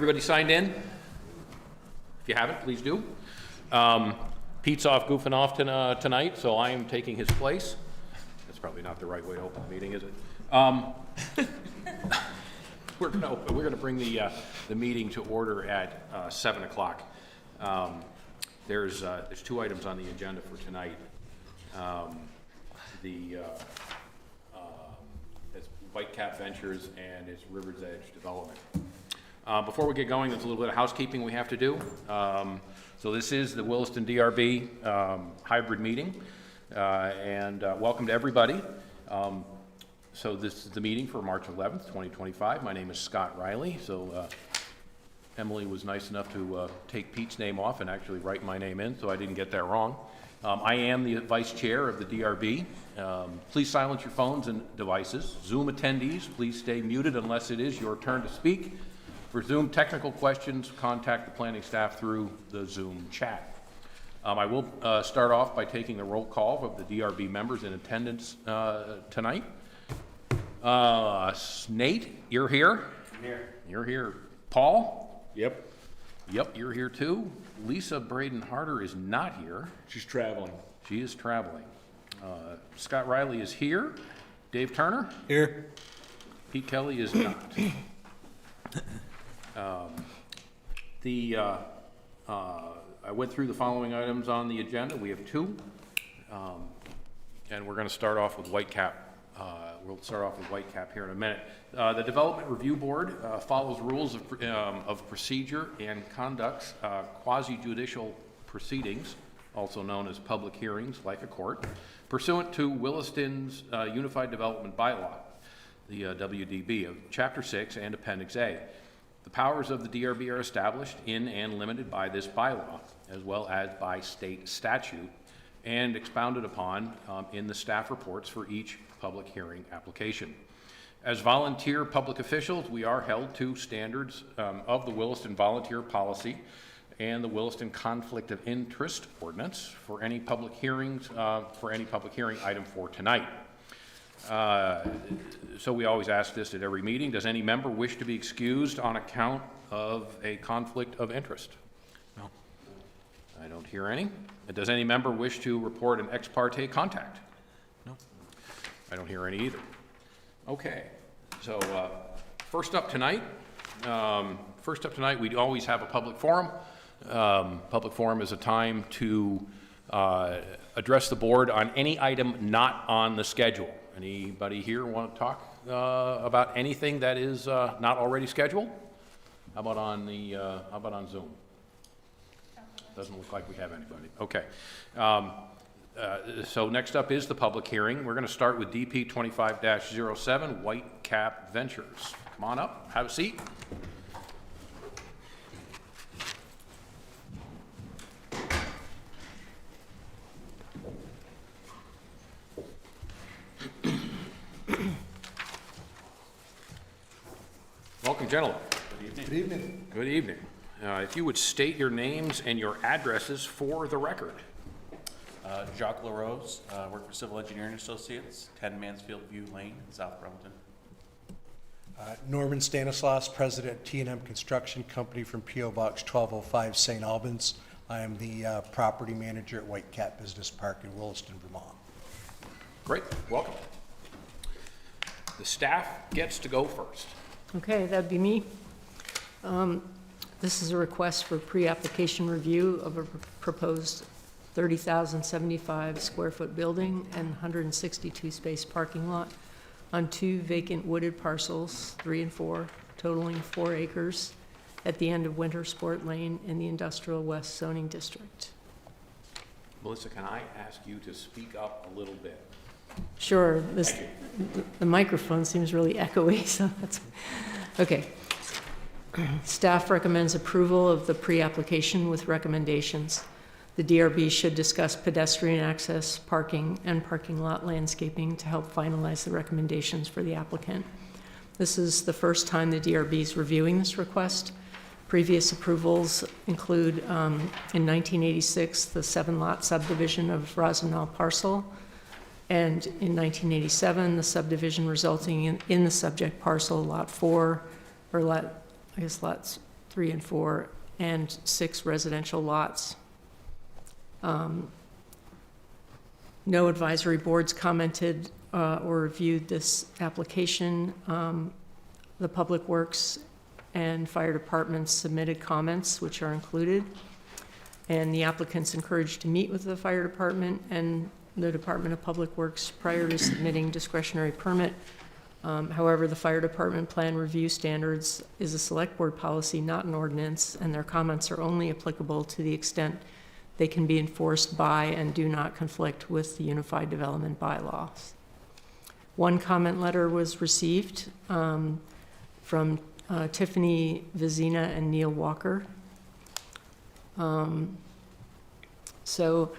Everybody signed in? If you haven't, please do. Pete's off goofing off tonight, so I am taking his place. That's probably not the right way to open the meeting, is it? We're gonna bring the meeting to order at 7 o'clock. There's two items on the agenda for tonight. It's Whitecap Ventures and it's River's Edge Development. Before we get going, there's a little bit of housekeeping we have to do. So this is the Williston DRB hybrid meeting, and welcome to everybody. So this is the meeting for March 11th, 2025. My name is Scott Riley. So Emily was nice enough to take Pete's name off and actually write my name in, so I didn't get that wrong. I am the vice chair of the DRB. Please silence your phones and devices. Zoom attendees, please stay muted unless it is your turn to speak. For Zoom technical questions, contact the planning staff through the Zoom chat. I will start off by taking a roll call of the DRB members in attendance tonight. Nate, you're here? I'm here. You're here. Paul? Yep. Yep, you're here too. Lisa Braden-Harder is not here. She's traveling. She is traveling. Scott Riley is here. Dave Turner? Here. Pete Kelly is not. I went through the following items on the agenda. We have two, and we're going to start off with Whitecap. We'll start off with Whitecap here in a minute. The Development Review Board follows rules of procedure and conducts quasi-judicial proceedings, also known as public hearings, like a court, pursuant to Williston's Unified Development Bylaw, the WDB, of Chapter 6 and Appendix A. The powers of the DRB are established in and limited by this bylaw, as well as by state statute, and expounded upon in the staff reports for each public hearing application. As volunteer public officials, we are held to standards of the Williston Volunteer Policy and the Williston Conflict of Interest Ordinance for any public hearings, item for tonight. So we always ask this at every meeting. Does any member wish to be excused on account of a conflict of interest? No. I don't hear any. Does any member wish to report an ex parte contact? No. I don't hear any either. Okay. So first up tonight, we always have a public forum. Public forum is a time to address the board on any item not on the schedule. Anybody here want to talk about anything that is not already scheduled? How about on Zoom? Doesn't look like we have anybody. Okay. So next up is the public hearing. We're going to start with DP 25-07, Whitecap Ventures. Come on up, have a seat. Welcome, gentlemen. Good evening. Good evening. If you would state your names and your addresses for the record. Jacques LaRose, work for Civil Engineering Associates, 10 Mansfield View Lane, South Burlington. Norman Stanislaus, President T&M Construction Company from P.O. Box 1205, St. Albans. I am the property manager at Whitecap Business Park in Williston, Vermont. Great, welcome. The staff gets to go first. Okay, that'd be me. This is a request for pre-application review of a proposed 30,075 square foot building and 162 space parking lot on 2 vacant wooded parcels, 3 and 4, totaling 4 acres at the end of Winter Sport Lane in the Industrial West Zoning District. Melissa, can I ask you to speak up a little bit? Sure, the microphone seems really echoey, so that's, okay. Staff recommends approval of the pre-application with recommendations. The DRB should discuss pedestrian access, parking, and parking lot landscaping to help finalize the recommendations for the applicant. This is the first time the DRB is reviewing this request. Previous approvals include, in 1986, the 7-lot subdivision of Rosenau parcel, and in 1987, the subdivision resulting in the subject parcel, Lot 4, or lots 3 and 4, and 6 residential lots. No advisory boards commented or reviewed this application. The Public Works and Fire Departments submitted comments, which are included, and the applicant's encouraged to meet with the Fire Department and the Department of Public Works prior to submitting discretionary permit. However, the Fire Department plan review standards is a select board policy, not an ordinance, and their comments are only applicable to the extent they can be enforced by and do not conflict with the Unified Development Bylaws. One comment letter was received from Tiffany Vizina and Neil Walker. So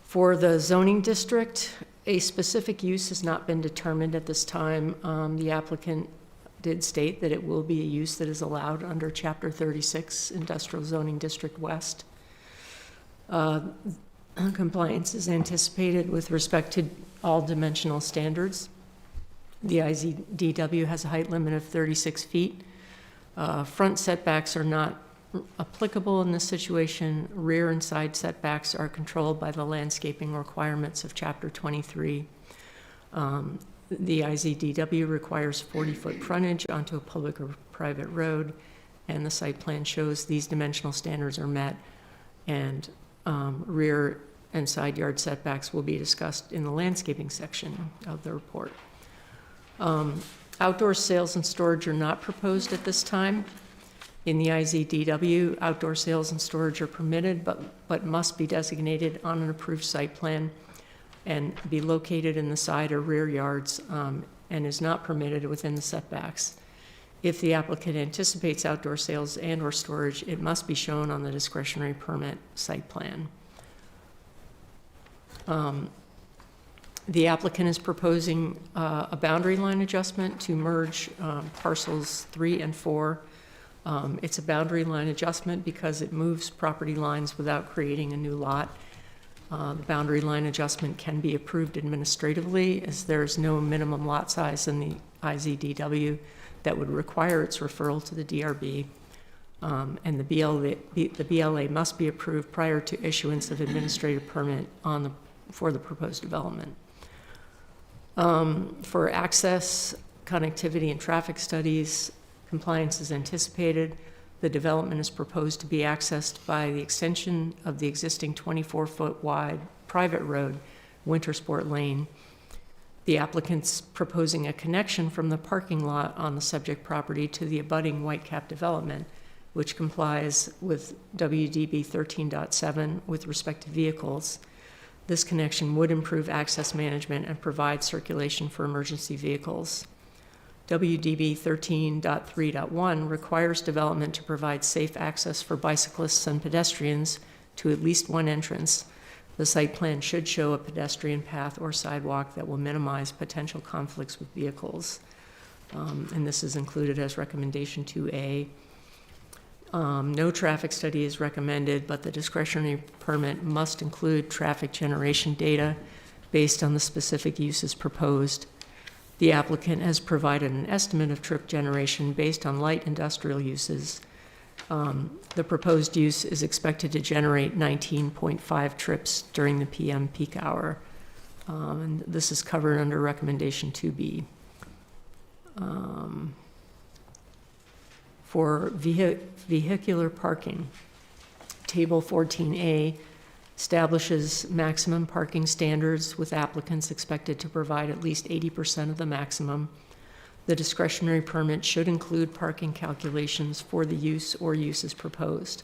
for the zoning district, a specific use has not been determined at this time. The applicant did state that it will be a use that is allowed under Chapter 36, Industrial Zoning District West. Compliance is anticipated with respect to all dimensional standards. The IZDW has a height limit of 36 feet. Front setbacks are not applicable in this situation. Rear and side setbacks are controlled by the landscaping requirements of Chapter 23. The IZDW requires 40-foot frontage onto a public or private road, and the site plan shows these dimensional standards are met, and rear and side yard setbacks will be discussed in the landscaping section of the report. Outdoor sales and storage are not proposed at this time. In the IZDW, outdoor sales and storage are permitted, but must be designated on an approved site plan and be located in the side or rear yards, and is not permitted within the setbacks. If the applicant anticipates outdoor sales and or storage, it must be shown on the discretionary permit site plan. The applicant is proposing a boundary line adjustment to merge parcels 3 and 4. It's a boundary line adjustment because it moves property lines without creating a new lot. The boundary line adjustment can be approved administratively, as there is no minimum lot size in the IZDW that would require its referral to the DRB. And the BLA must be approved prior to issuance of administrative permit for the proposed development. For access, connectivity, and traffic studies, compliance is anticipated. The development is proposed to be accessed by the extension of the existing 24-foot wide private road, Wintersport Lane. The applicant's proposing a connection from the parking lot on the subject property to the abutting Whitecap development, which complies with WDB 13.7 with respect to vehicles. This connection would improve access management and provide circulation for emergency vehicles. WDB 13.3.1 requires development to provide safe access for bicyclists and pedestrians to at least one entrance. The site plan should show a pedestrian path or sidewalk that will minimize potential conflicts with vehicles. And this is included as recommendation 2A. No traffic study is recommended, but the discretionary permit must include traffic generation data based on the specific uses proposed. The applicant has provided an estimate of trip generation based on light industrial uses. The proposed use is expected to generate 19.5 trips during the PM peak hour. And this is covered under recommendation 2B. For vehicular parking, Table 14A establishes maximum parking standards with applicants expected to provide at least 80% of the maximum. The discretionary permit should include parking calculations for the use or uses proposed.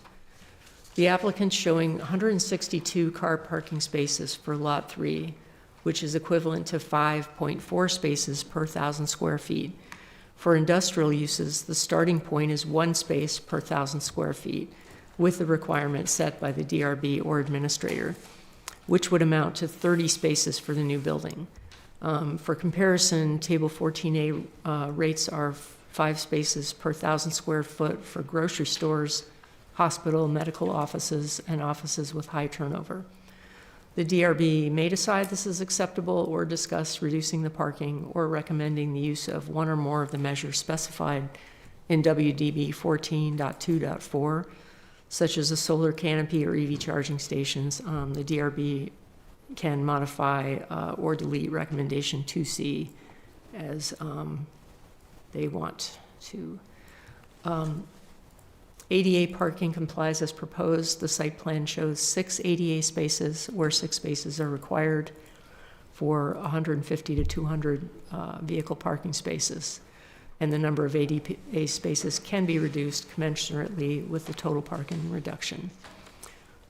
The applicant's showing 162 car parking spaces for Lot 3, which is equivalent to 5.4 spaces per 1,000 square feet. For industrial uses, the starting point is 1 space per 1,000 square feet, with the requirement set by the DRB or administrator, which would amount to 30 spaces for the new building. For comparison, Table 14A rates are 5 spaces per 1,000 square foot for grocery stores, hospital, medical offices, and offices with high turnover. The DRB may decide this is acceptable or discuss reducing the parking or recommending the use of one or more of the measures specified in WDB 14.2.4, such as a solar canopy or EV charging stations. The DRB can modify or delete recommendation 2C as they want to. ADA parking complies as proposed. The site plan shows 6 ADA spaces where 6 spaces are required for 150 to 200 vehicle parking spaces. And the number of ADA spaces can be reduced commensurately with the total parking reduction.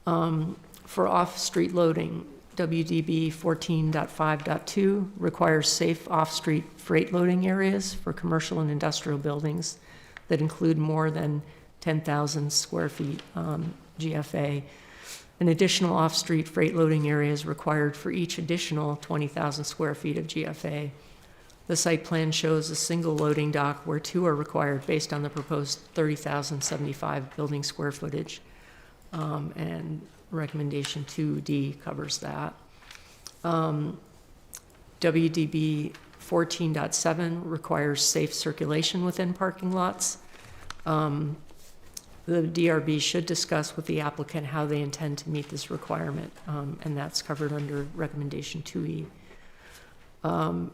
For off-street loading, WDB 14.5.2 requires safe off-street freight loading areas for commercial and industrial buildings that include more than 10,000 square feet GFA. An additional off-street freight loading area is required for each additional 20,000 square feet of GFA. The site plan shows a single loading dock where 2 are required based on the proposed 30,075 building square footage. And recommendation 2D covers that. WDB 14.7 requires safe circulation within parking lots. The DRB should discuss with the applicant how they intend to meet this requirement, and that's covered under recommendation 2E.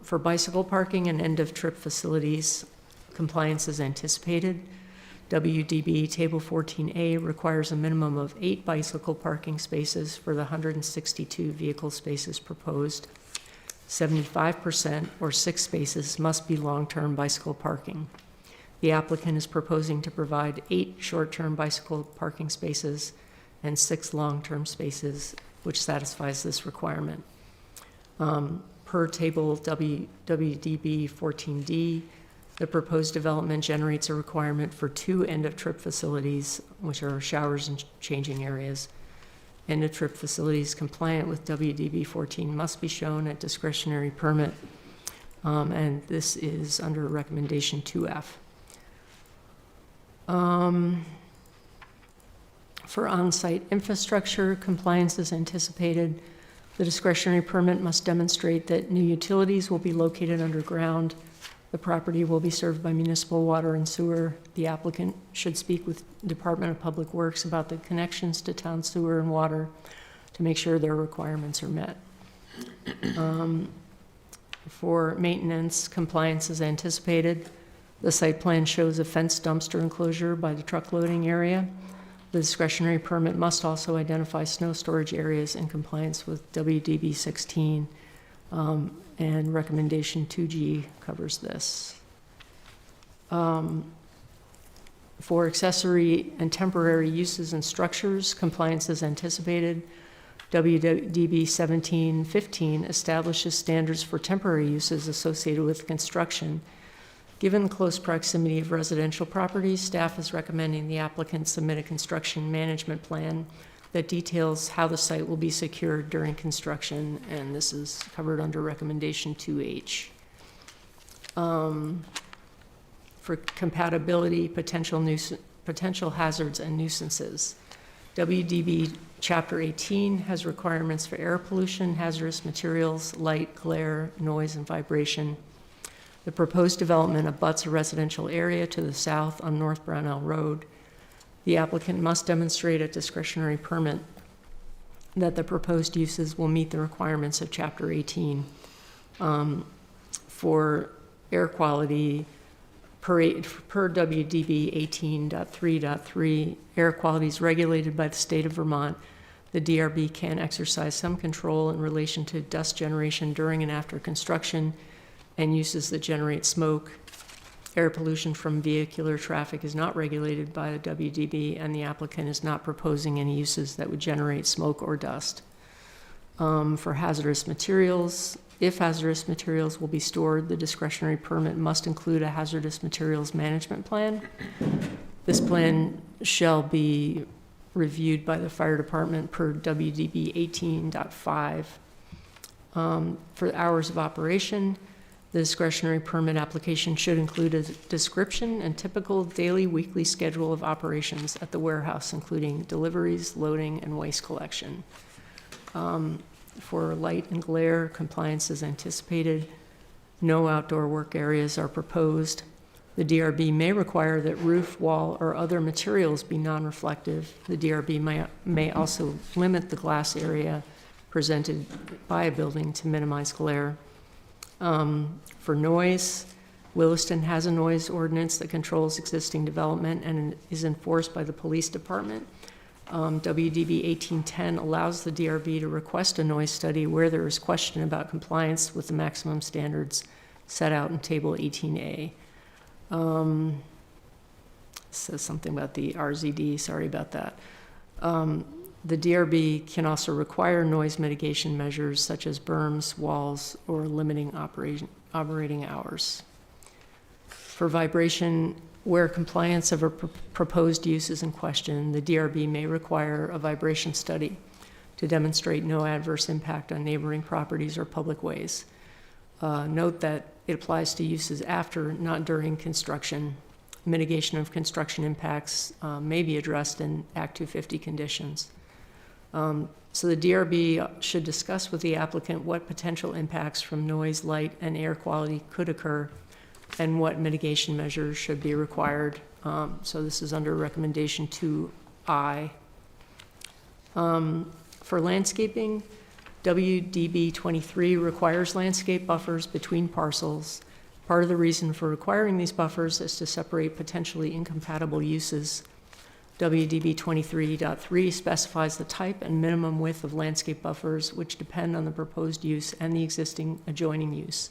For bicycle parking and end-of-trip facilities, compliance is anticipated. WDB Table 14A requires a minimum of 8 bicycle parking spaces for the 162 vehicle spaces proposed. 75% or 6 spaces must be long-term bicycle parking. The applicant is proposing to provide 8 short-term bicycle parking spaces and 6 long-term spaces, which satisfies this requirement. Per table WDB 14D, the proposed development generates a requirement for 2 end-of-trip facilities, which are showers and changing areas. End-of-trip facilities compliant with WDB 14 must be shown at discretionary permit, and this is under recommendation 2F. For on-site infrastructure, compliance is anticipated. The discretionary permit must demonstrate that new utilities will be located underground. The property will be served by municipal water and sewer. The applicant should speak with Department of Public Works about the connections to town sewer and water to make sure their requirements are met. For maintenance, compliance is anticipated. The site plan shows a fenced dumpster enclosure by the truck loading area. The discretionary permit must also identify snow storage areas in compliance with WDB 16, and recommendation 2G covers this. For accessory and temporary uses and structures, compliance is anticipated. WDB 1715 establishes standards for temporary uses associated with construction. Given the close proximity of residential properties, staff is recommending the applicant submit a construction management plan that details how the site will be secured during construction, and this is covered under recommendation 2H. For compatibility, potential hazards and nuisances, WDB Chapter 18 has requirements for air pollution, hazardous materials, light, glare, noise, and vibration. The proposed development abuts a residential area to the south on North Brownell Road. The applicant must demonstrate at discretionary permit that the proposed uses will meet the requirements of Chapter 18. For air quality, per WDB 18.3.3, air quality is regulated by the state of Vermont. The DRB can exercise some control in relation to dust generation during and after construction and uses that generate smoke. Air pollution from vehicular traffic is not regulated by the WDB, and the applicant is not proposing any uses that would generate smoke or dust. For hazardous materials, if hazardous materials will be stored, the discretionary permit must include a hazardous materials management plan. This plan shall be reviewed by the fire department per WDB 18.5. For hours of operation, the discretionary permit application should include a description and typical daily, weekly schedule of operations at the warehouse, including deliveries, loading, and waste collection. For light and glare, compliance is anticipated. No outdoor work areas are proposed. The DRB may require that roof, wall, or other materials be non-reflective. The DRB may also limit the glass area presented by a building to minimize glare. For noise, Williston has a noise ordinance that controls existing development and is enforced by the police department. WDB 1810 allows the DRB to request a noise study where there is question about compliance with the maximum standards set out in Table 18A. Says something about the RZD, sorry about that. The DRB can also require noise mitigation measures such as berms, walls, or limiting operating hours. For vibration, where compliance of a proposed use is in question, the DRB may require a vibration study to demonstrate no adverse impact on neighboring properties or public ways. Note that it applies to uses after, not during construction. Mitigation of construction impacts may be addressed in Act 250 conditions. So the DRB should discuss with the applicant what potential impacts from noise, light, and air quality could occur and what mitigation measures should be required. So this is under recommendation 2I. For landscaping, WDB 23 requires landscape buffers between parcels. Part of the reason for requiring these buffers is to separate potentially incompatible uses. WDB 23.3 specifies the type and minimum width of landscape buffers, which depend on the proposed use and the existing adjoining use.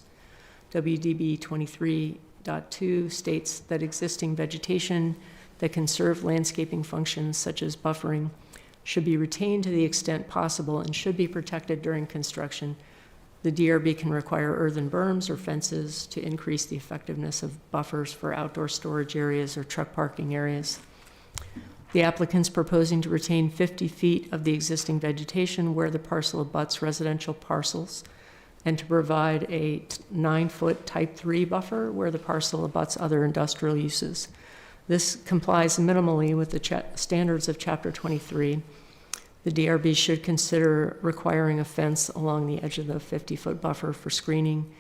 WDB 23.2 states that existing vegetation that can serve landscaping functions such as buffering should be retained to the extent possible and should be protected during construction. The DRB can require earthen berms or fences to increase the effectiveness of buffers for outdoor storage areas or truck parking areas. The applicant's proposing to retain 50 feet of the existing vegetation where the parcel abuts residential parcels, and to provide a 9-foot type 3 buffer where the parcel abuts other industrial uses. This complies minimally with the standards of Chapter 23. The DRB should consider requiring a fence along the edge of the 50-foot buffer for screening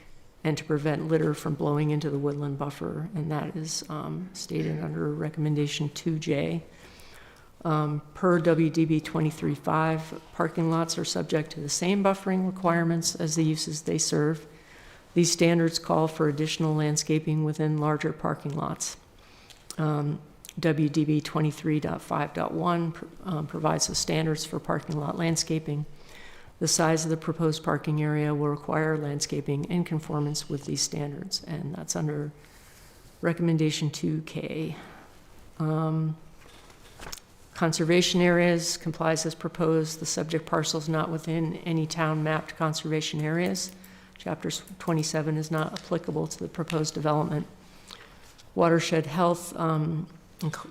and to prevent litter from blowing into the woodland buffer, and that is stated under recommendation 2J. Per WDB 23.5, parking lots are subject to the same buffering requirements as the uses they serve. These standards call for additional landscaping within larger parking lots. WDB 23.5.1 provides the standards for parking lot landscaping. The size of the proposed parking area will require landscaping in conformance with these standards, and that's under recommendation 2K. Conservation areas complies as proposed. The subject parcels not within any town mapped conservation areas. Chapter 27 is not applicable to the proposed development. Watershed health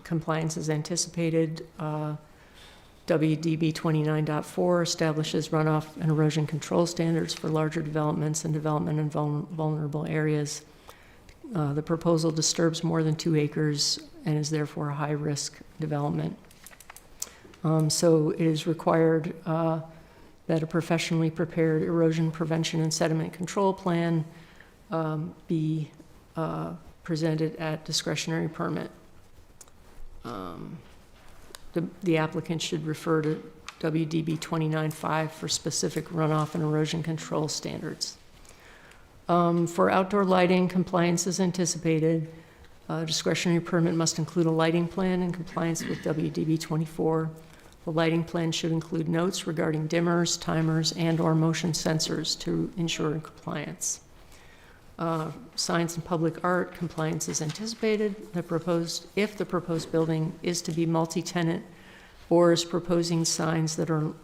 compliance is anticipated. WDB 29.4 establishes runoff and erosion control standards for larger developments and development in vulnerable areas. The proposal disturbs more than 2 acres and is therefore a high-risk development. So it is required that a professionally prepared erosion prevention and sediment control plan be presented at discretionary permit. The applicant should refer to WDB 29.5 for specific runoff and erosion control standards. For outdoor lighting, compliance is anticipated. Discretionary permit must include a lighting plan in compliance with WDB 24. The lighting plan should include notes regarding dimmers, timers, and/or motion sensors to ensure compliance. Signs and public art, compliance is anticipated. If the proposed building is to be multi-tenant or is proposing signs that are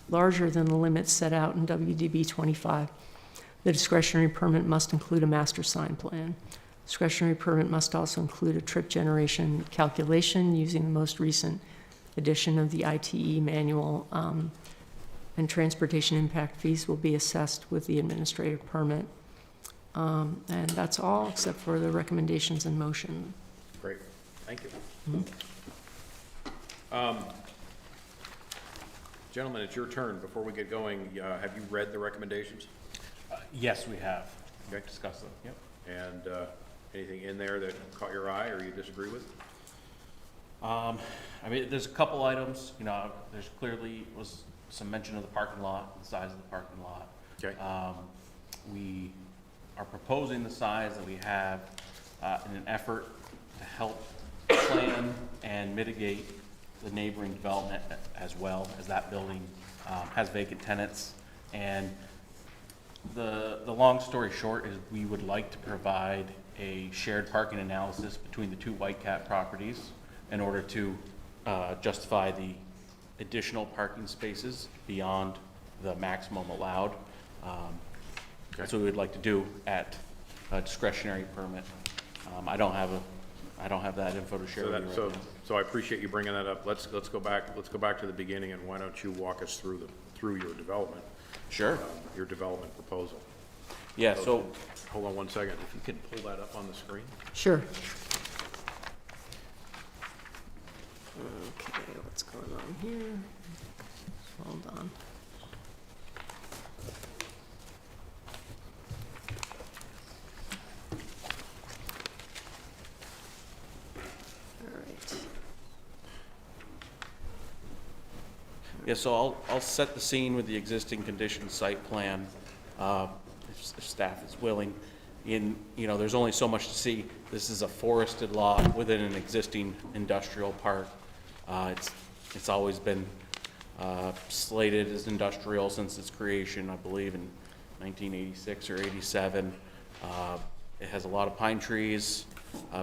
larger than the limits set out in WDB 25, the discretionary permit must include a master sign plan. Discretionary permit must also include a trip generation calculation using the most recent edition of the ITE manual, and transportation impact fees will be assessed with the administrative permit. And that's all except for the recommendations in motion. Great, thank you. Gentlemen, it's your turn. Before we get going, have you read the recommendations? Yes, we have. Okay. Discuss them, yep. And Anything in there that caught your eye or you disagree with? I mean, there's a couple items, you know, there's clearly was some mention of the parking lot, the size of the parking lot. Okay. We are proposing the size that we have in an effort to help plan and mitigate the neighboring development as well, as that building has vacant tenants. And the long story short is we would like to provide a shared parking analysis between the two Whitecap properties in order to justify the additional parking spaces beyond the maximum allowed. That's what we would like to do at a discretionary permit. I don't have that info to share with you right now. So I appreciate you bringing that up. Let's go back to the beginning, and why don't you walk us through your development? Sure. Your development proposal. Yeah, so Hold on one second. If you could pull that up on the screen. Sure. Okay, what's going on here? Hold on. All right. Yeah, so I'll set the scene with the existing condition site plan, if staff is willing. There's only so much to see. This is a forested lot within an existing industrial park. It's always been slated as industrial since its creation, I believe in 1986 or 87. It has a lot of pine trees,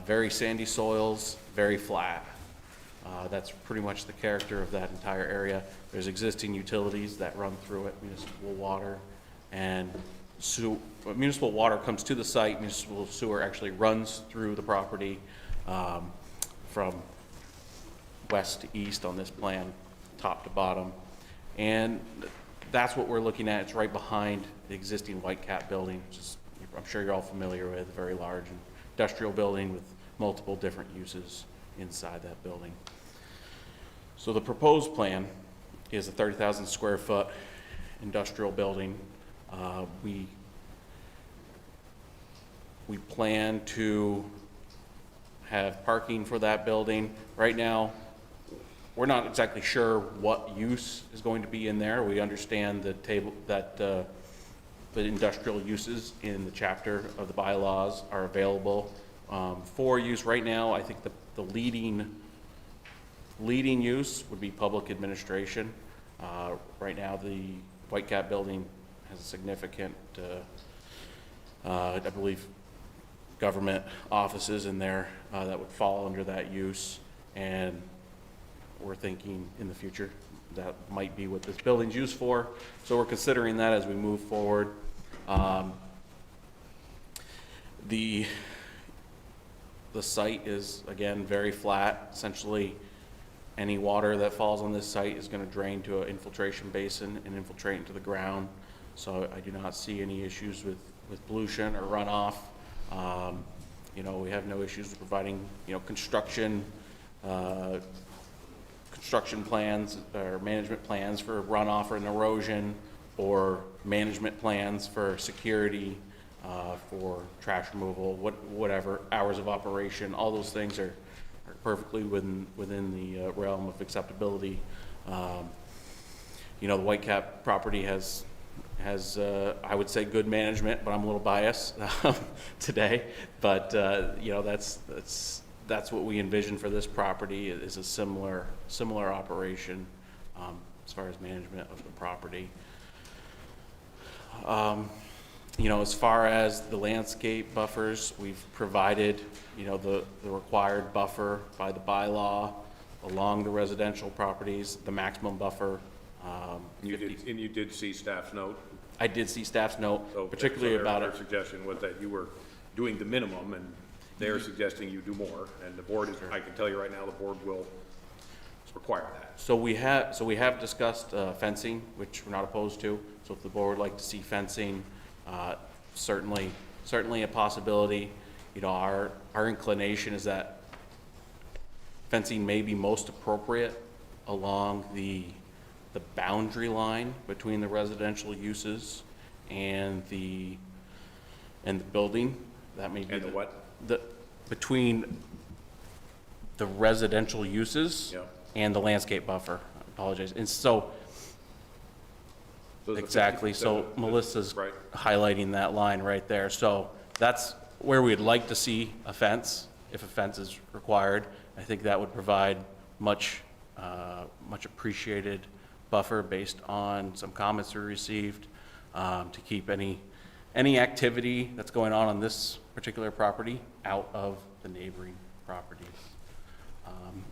very sandy soils, very flat. That's pretty much the character of that entire area. There's existing utilities that run through it, municipal water, and municipal water comes to the site. Municipal sewer actually runs through the property from west to east on this plan, top to bottom. And that's what we're looking at. It's right behind the existing Whitecap building, which is, I'm sure you're all familiar with, a very large industrial building with multiple different uses inside that building. So the proposed plan is a 30,000 square foot industrial building. We plan to have parking for that building. Right now, we're not exactly sure what use is going to be in there. We understand that the industrial uses in the chapter of the bylaws are available for use. Right now, I think the leading use would be public administration. Right now, the Whitecap building has a significant, I believe, government offices in there that would fall under that use, and we're thinking in the future that might be what this building's used for. So we're considering that as we move forward. The site is, again, very flat. Essentially, any water that falls on this site is going to drain to an infiltration basin and infiltrate into the ground. So I do not see any issues with pollution or runoff. We have no issues with providing, construction plans or management plans for runoff or erosion, or management plans for security, for trash removal, whatever, hours of operation. All those things are perfectly within the realm of acceptability. The Whitecap property has I would say good management, but I'm a little biased today. But that's what we envision for this property, is a similar operation as far as management of the property. As far as the landscape buffers, we've provided the required buffer by the bylaw along the residential properties, the maximum buffer. You did see staff's note? I did see staff's note, So particularly about their it. suggestion was that you were doing the minimum, and they're suggesting you do more, and the board is, I can tell you right now, the board will require that. So we have discussed fencing, which we're not opposed to. So if the board would like to see fencing, certainly a possibility. Our inclination is that fencing may be most appropriate along the boundary line between the residential uses and the building. That may be And the what? between the residential uses Yeah. and the landscape buffer. I apologize. And so, Those are exactly, 50 so Melissa's Right. highlighting that line right there. So that's where we'd like to see a fence, if a fence is required. I think that would provide much appreciated buffer based on some comments we received, to keep any activity that's going on this particular property out of the neighboring properties.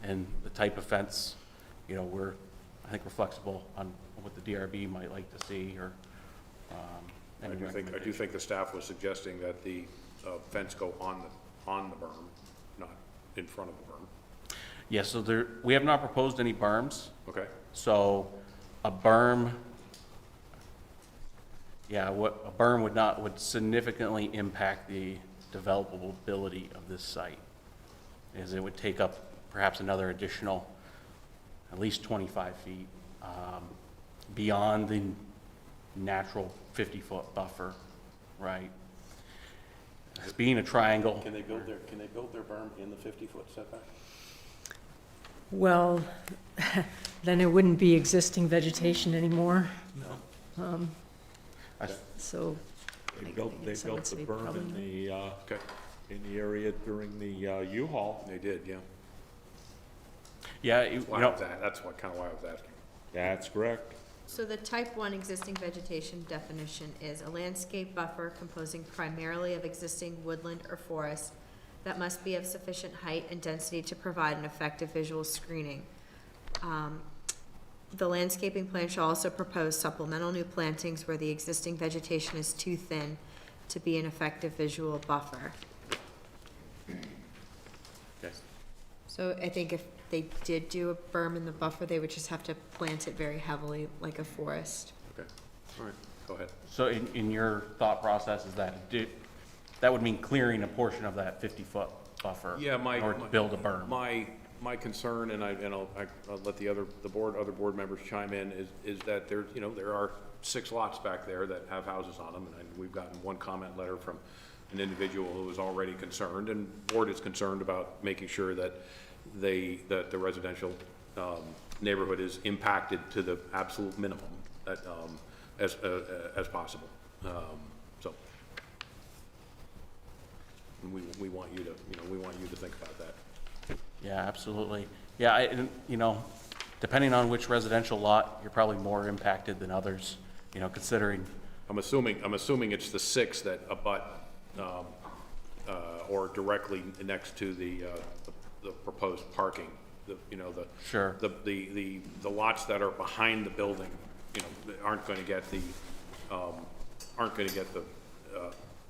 And the type of fence, you know, I think we're flexible on what the DRB might like to see, or I any do recommendation. think the staff was suggesting that the fence go on the berm, not in front of the berm. Yeah, so we have not proposed any berms, Okay? so a berm, a berm would significantly impact the developability of this site, as it would take up perhaps another additional, at least 25 feet, beyond the natural 50-foot buffer, right? As being a triangle. Can they build their berm in the 50-foot setback? Well, then it wouldn't be existing vegetation anymore. No. So They I built think the someone say berm probably Okay. in the area during the U-Haul. They did, yeah. Yeah, That's kind of why I was asking. That's correct. So the type 1 existing vegetation definition is a landscape buffer composing primarily of existing woodland or forest that must be of sufficient height and density to provide an effective visual screening. The landscaping plan shall also propose supplemental new plantings where the existing vegetation is too thin to be an effective visual buffer. Okay. So I think if they did do a berm in the buffer, they would just have to plant it very heavily like a forest. Okay. All right. Go ahead. so in your thought process is that would mean clearing a portion of that 50-foot buffer? Yeah, Or to build a berm? My concern, and I'll let other board members chime in, is that there are 6 lots back there that have houses on them, and we've gotten one comment letter from an individual who is already concerned, and board is concerned about making sure that the residential neighborhood is impacted to the absolute minimum that, as possible. So we want you to think about that. Yeah, absolutely. Yeah, and, depending on which residential lot, you're probably more impacted than others, considering. I'm assuming it's the 6 that abut, or directly next to the proposed parking, Sure. The lots that are behind the building, aren't going to get the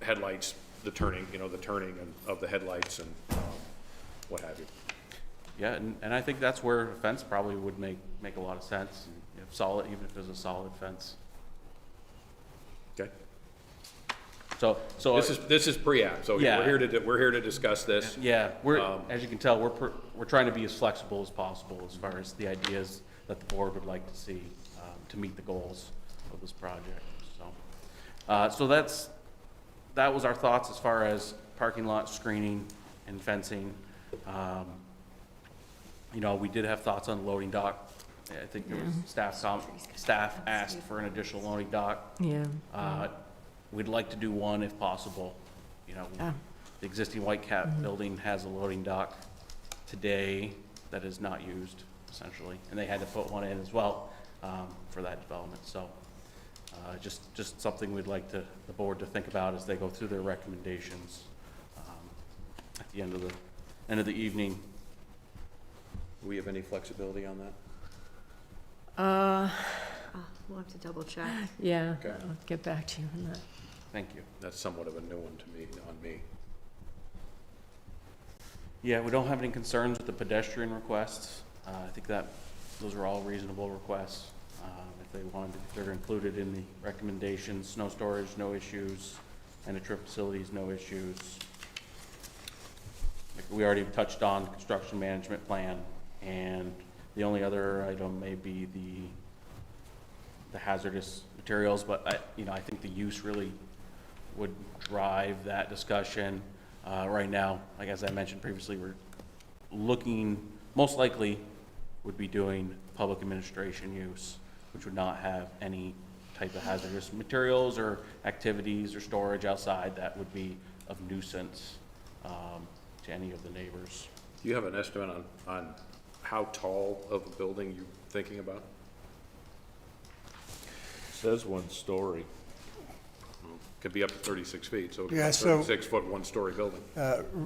headlights, the turning of the headlights and what have you. Yeah, and I think that's where a fence probably would make a lot of sense, solid, even if there's a solid fence. Okay. So This is pre-app, so Yeah. we're here to discuss this. yeah, as you can tell, we're trying to be as flexible as possible as far as the ideas that the board would like to see, to meet the goals of this project, so that was our thoughts as far as parking lot screening and fencing. We did have thoughts on loading dock. I think there was staff asked for an additional loading dock. yeah. We'd like to do one if possible. Yeah. The existing White Cat building has a loading dock today that is not used, essentially, and they had to put one in as well, for that development, so. Just something we'd like the board to think about as they go through their recommendations, at the end of the evening. Do we have any flexibility on that? We'll have to double check. Yeah, Okay. I'll get back to you on that. Thank you. That's somewhat of a new one to me, on me. Yeah, we don't have any concerns with the pedestrian requests. I think that those are all reasonable requests. If they're included in the recommendations, snow storage, no issues, and the trip facilities, no issues. Like we already touched on construction management plan, and the only other item may be the hazardous materials, but I think the use really would drive that discussion. Right now, like as I mentioned previously, we're looking, most likely would be doing public administration use, which would not have any type of hazardous materials or activities or storage outside that would be of nuisance to any of the neighbors. Do you have an estimate on how tall of a building you're thinking about? Says 1 story. Could be up to 36 feet, so Yeah, so- 36-foot, one-story building.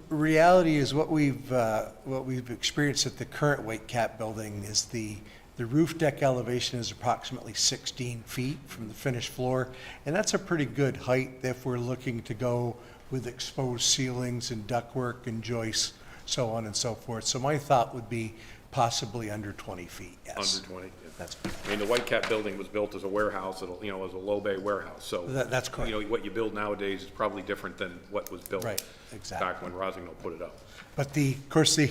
Reality is what we've experienced at the current White Cap building is the roof deck elevation is approximately 16 feet from the finished floor, and that's a pretty good height if we're looking to go with exposed ceilings and ductwork and joists, so on and so forth. So my thought would be possibly under 20 feet, yes. Under 20? Yeah. That's, I mean, the White Cap building was built as a warehouse, as a low-bay warehouse, so. That's correct. What you build nowadays is probably different than what was built. Right, exactly. Back when Rosignol put it up. But of course, I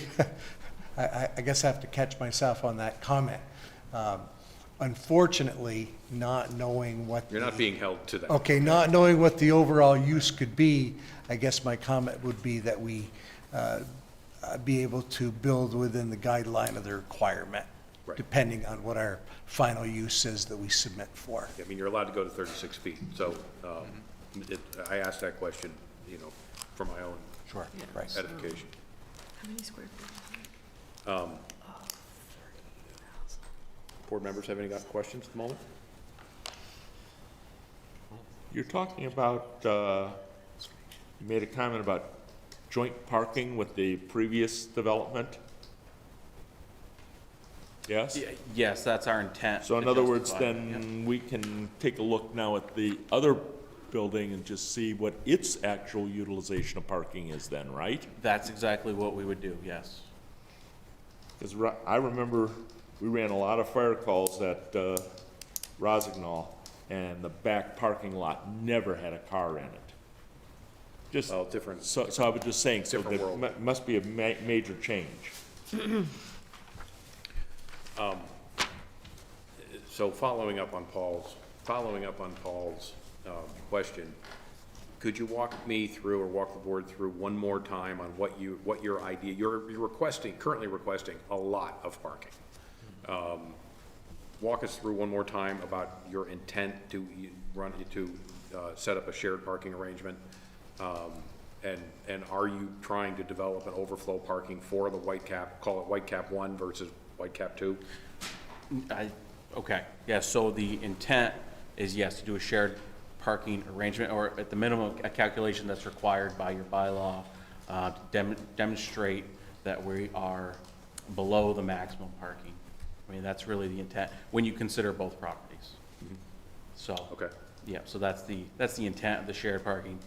guess I have to catch myself on that comment. Unfortunately, not knowing what. You're not being held to that. Okay, not knowing what the overall use could be, I guess my comment would be that we be able to build within the guideline of the requirement, Right. depending on what our final use is that we submit for. I mean, you're allowed to go to 36 feet, so I asked that question, for my own Sure. Right. edification. How many square feet? Board members have any questions at the moment? You're talking about, you made a comment about joint parking with the previous development? Yes? Yes, that's our intent. So in to other words, justify it, yeah. then we can take a look now at the other building and just see what its actual utilization of parking is then, right? That's exactly what we would do, yes. Because I remember we ran a lot of fire calls at Rosignol, and the back parking lot never had a car in it. Just, Well, different. so I was just saying, so Different world. that must be a major change. So following up on Paul's question, could you walk me through or walk the board through one more time on what your idea, you're currently requesting a lot of parking. Walk us through one more time about your intent to set up a shared parking arrangement. And are you trying to develop an overflow parking for the White Cap, call it White Cap 1 versus White Cap 2? Okay, yeah, so the intent is, yes, to do a shared parking arrangement, or at the minimum, a calculation that's required by your bylaw, to demonstrate that we are below the maximum parking. I mean, that's really the intent, when you consider both properties. So. Okay. Yeah, so that's the intent of the shared parking,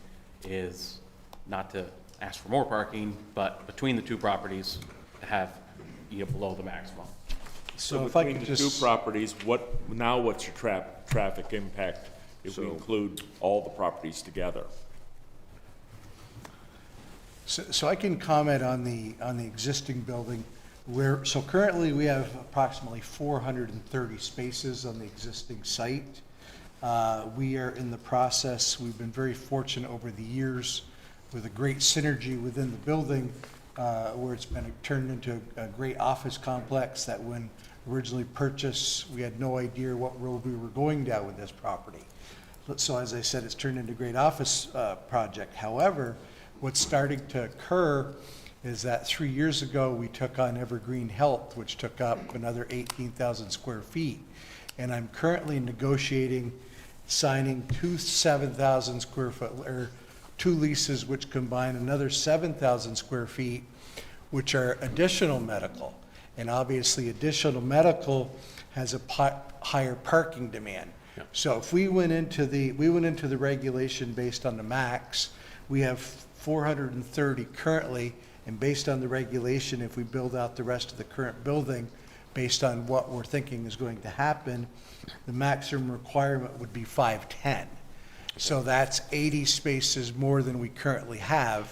is not to ask for more parking, but between the two properties, to have, below the maximum. So if I between could the two just, properties, what's your traffic impact if we So- include all the properties together? so I can comment on the existing building so currently we have approximately 430 spaces on the existing site. We are in the process, we've been very fortunate over the years with a great synergy within the building, where it's been turned into a great office complex that when originally purchased, we had no idea what road we were going down with this property. So as I said, it's turned into a great office project. However, what's starting to occur is that 3 years ago, we took on Evergreen Health, which took up another 18,000 square feet. And I'm currently negotiating, signing two 7,000 square foot, or two leases which combine another 7,000 square feet, which are additional medical. And obviously, additional medical has a higher parking demand. Yeah. So if we went into the regulation based on the max, we have 430 currently, and based on the regulation, if we build out the rest of the current building, based on what we're thinking is going to happen, the maximum requirement would be 510. So that's 80 spaces more than we currently have,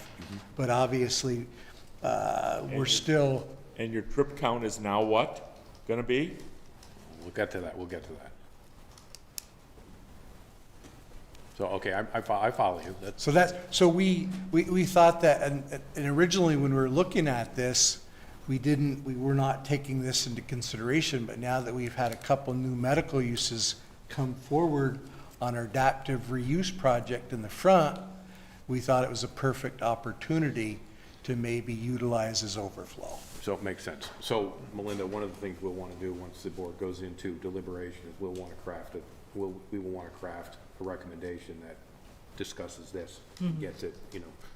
but obviously, we're still, And your trip count is now what gonna be? We'll get to that. So, okay, I follow you. That's, So we thought that, and originally when we were looking at this, we were not taking this into consideration, but now that we've had a couple new medical uses come forward on our adaptive reuse project in the front, we thought it was a perfect opportunity to maybe utilize as overflow. so it makes sense. So, Melinda, one of the things we'll want to do once the board goes into deliberation is we will want to craft a recommendation that discusses this, gets it,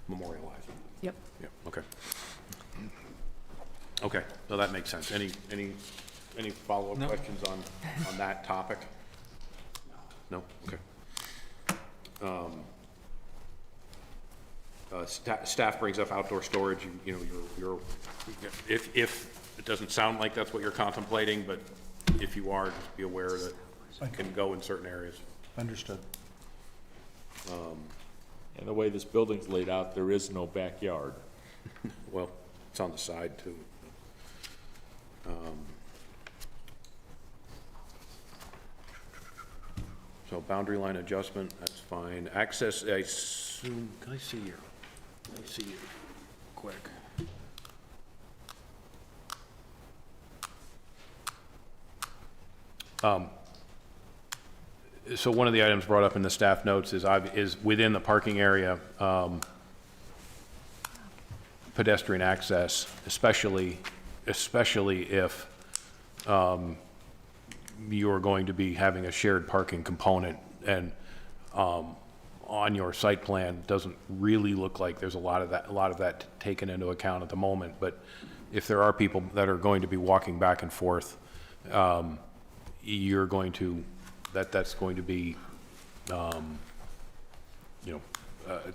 memorialized. Yep. Yeah, okay. Okay, so that makes sense. Any follow-up questions on that topic? No? Okay. Staff brings up outdoor storage, you're, if it doesn't sound like that's what you're contemplating, but if you are, just be aware that it can go in certain areas. Understood. And the way this building's laid out, there is no backyard. Well, it's on the side too. So boundary line adjustment, that's fine. Access, I assume, can I see you? Let me see you quick. So one of the items brought up in the staff notes is within the parking area, pedestrian access, especially if you're going to be having a shared parking component, and on your site plan doesn't really look like there's a lot of that taken into account at the moment. But if there are people that are going to be walking back and forth, you're going to that's going to be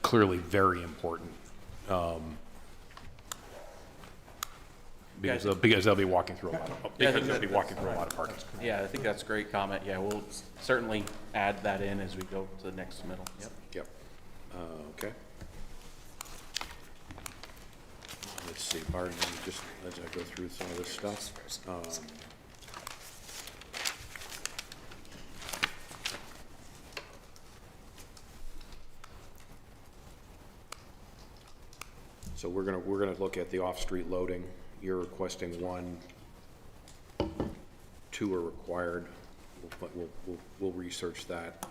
clearly very important. Because they'll be walking through a lot of parking. Yeah, I think that's a great comment. Yeah, we'll certainly add that in as we go to the next middle. Yep. Yep. Okay. Let's see, pardon me, just as I go through some of this stuff. So we're gonna look at the off-street loading. You're requesting 1, 2 are required, but we'll research that.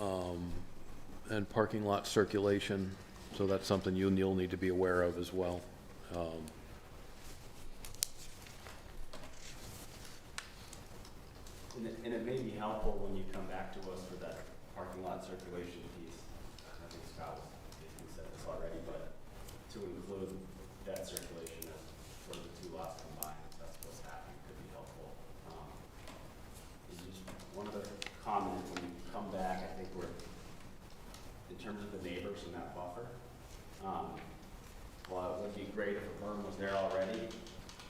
And parking lot circulation, so that's something you'll need to be aware of as well. And it may be helpful when you come back to us for that parking lot circulation piece. I think Scott said this already, but to include that circulation as for the 2 lots combined, if that's what's happening, could be helpful. Just one other comment, when you come back, I think in terms of the neighbors and that buffer, while it would be great if a berm was there already,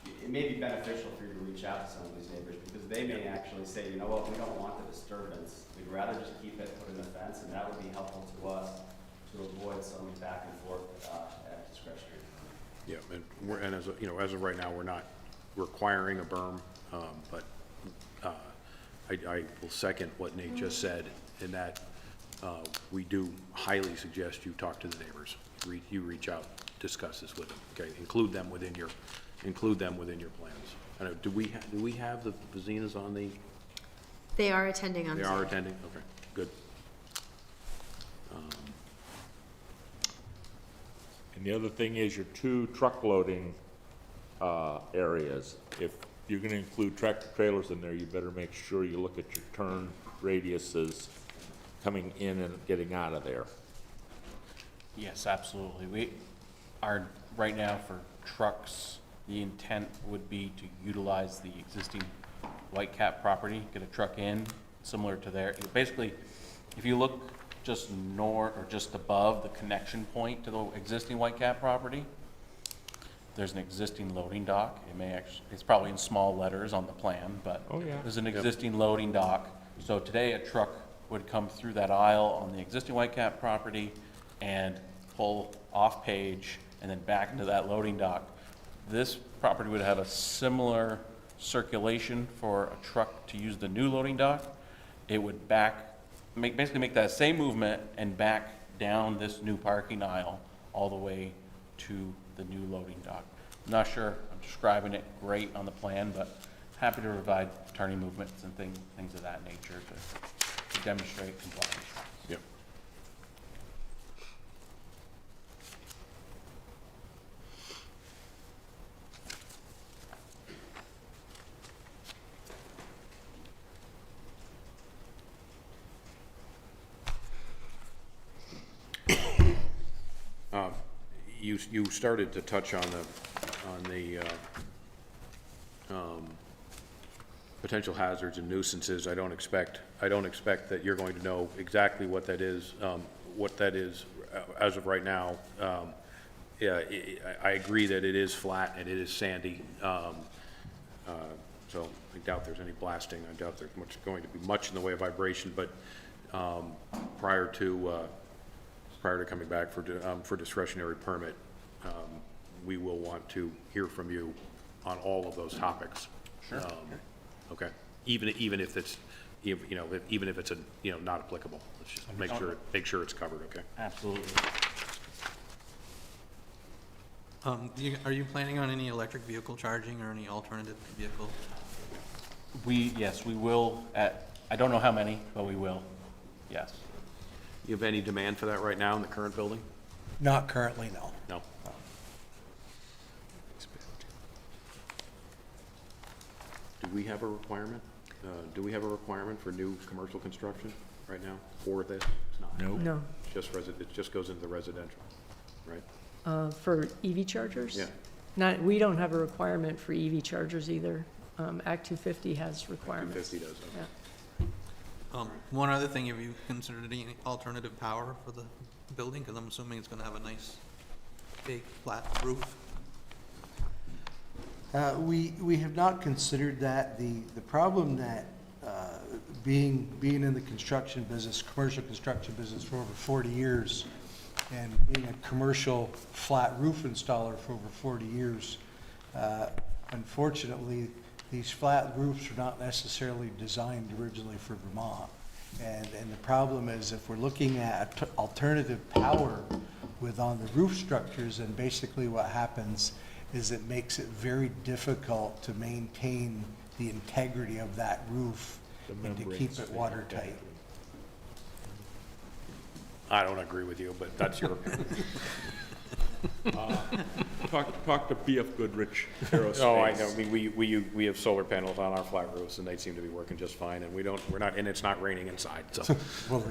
it may be beneficial for you to reach out to some of these neighbors, because they may actually say, you know what, we don't want the disturbance, we'd rather just keep it, put in the fence, and that would be helpful to us to avoid some back and forth at discretionary. Yeah, and as of right now, we're not requiring a berm, but I will second what Nate just said, in that we do highly suggest you talk to the neighbors. You reach out, discuss this with them, okay? Include them within your plans. I know, do we have the Vazinas on the? They are attending on They Zoom. are attending, okay, good. And the other thing is your 2 truck loading areas. If you're gonna include tractor trailers in there, you better make sure you look at your turn radiuses coming in and getting out of there. Yes, absolutely. We are, right now for trucks, the intent would be to utilize the existing White Cap property, get a truck in, similar to there. Basically, if you look just north or just above the connection point to the existing White Cap property, there's an existing loading dock. It's probably in small letters on the plan, but there's an existing loading dock. So today a truck would come through that aisle on the existing White Cap property and pull off page and then back into that loading dock. This property would have a similar circulation for a truck to use the new loading dock. It would back basically make that same movement and back down this new parking aisle all the way to the new loading dock. I'm not sure I'm describing it great on the plan, but happy to provide turning movements and things of that nature to demonstrate compliance. Yep. You started to touch on the potential hazards and nuisances. I don't expect that you're going to know exactly what that is as of right now. Yeah, I agree that it is flat and it is sandy. So I doubt there's any blasting. I doubt there's going to be much in the way of vibration, but prior to coming back for discretionary permit, we will want to hear from you on all of those topics. Sure. Okay, even if it's, even if it's not applicable, let's just make sure it's covered, okay? Absolutely. Are you planning on any electric vehicle charging or any alternative vehicle? Yes, we will I don't know how many, but we will, yes. You have any demand for that right now in the current building? Not currently, no. No. Do we have a requirement? Do we have a requirement for new commercial construction right now for this? It's not. No. It just goes into the residential, right? For EV chargers? Yeah. We don't have a requirement for EV chargers either. Act 250 has requirements. 250 does, okay. Yeah. One other thing, have you considered any alternative power for the building? Because I'm assuming it's going to have a nice, big, flat roof. We have not considered that. The problem that being in the construction business, commercial construction business for over 40 years, and being a commercial flat roof installer for over 40 years, unfortunately, these flat roofs are not necessarily designed originally for Vermont. And the problem is, if we're looking at alternative power on the roof structures, and basically what happens is it makes it very difficult to maintain the integrity of that roof and to keep it watertight. I don't agree with you, but that's your opinion. Talk to BF Goodrich Aerospace. Oh, I know. I mean, we have solar panels on our flat roofs, and they seem to be working just fine, and and it's not raining inside, so. Well,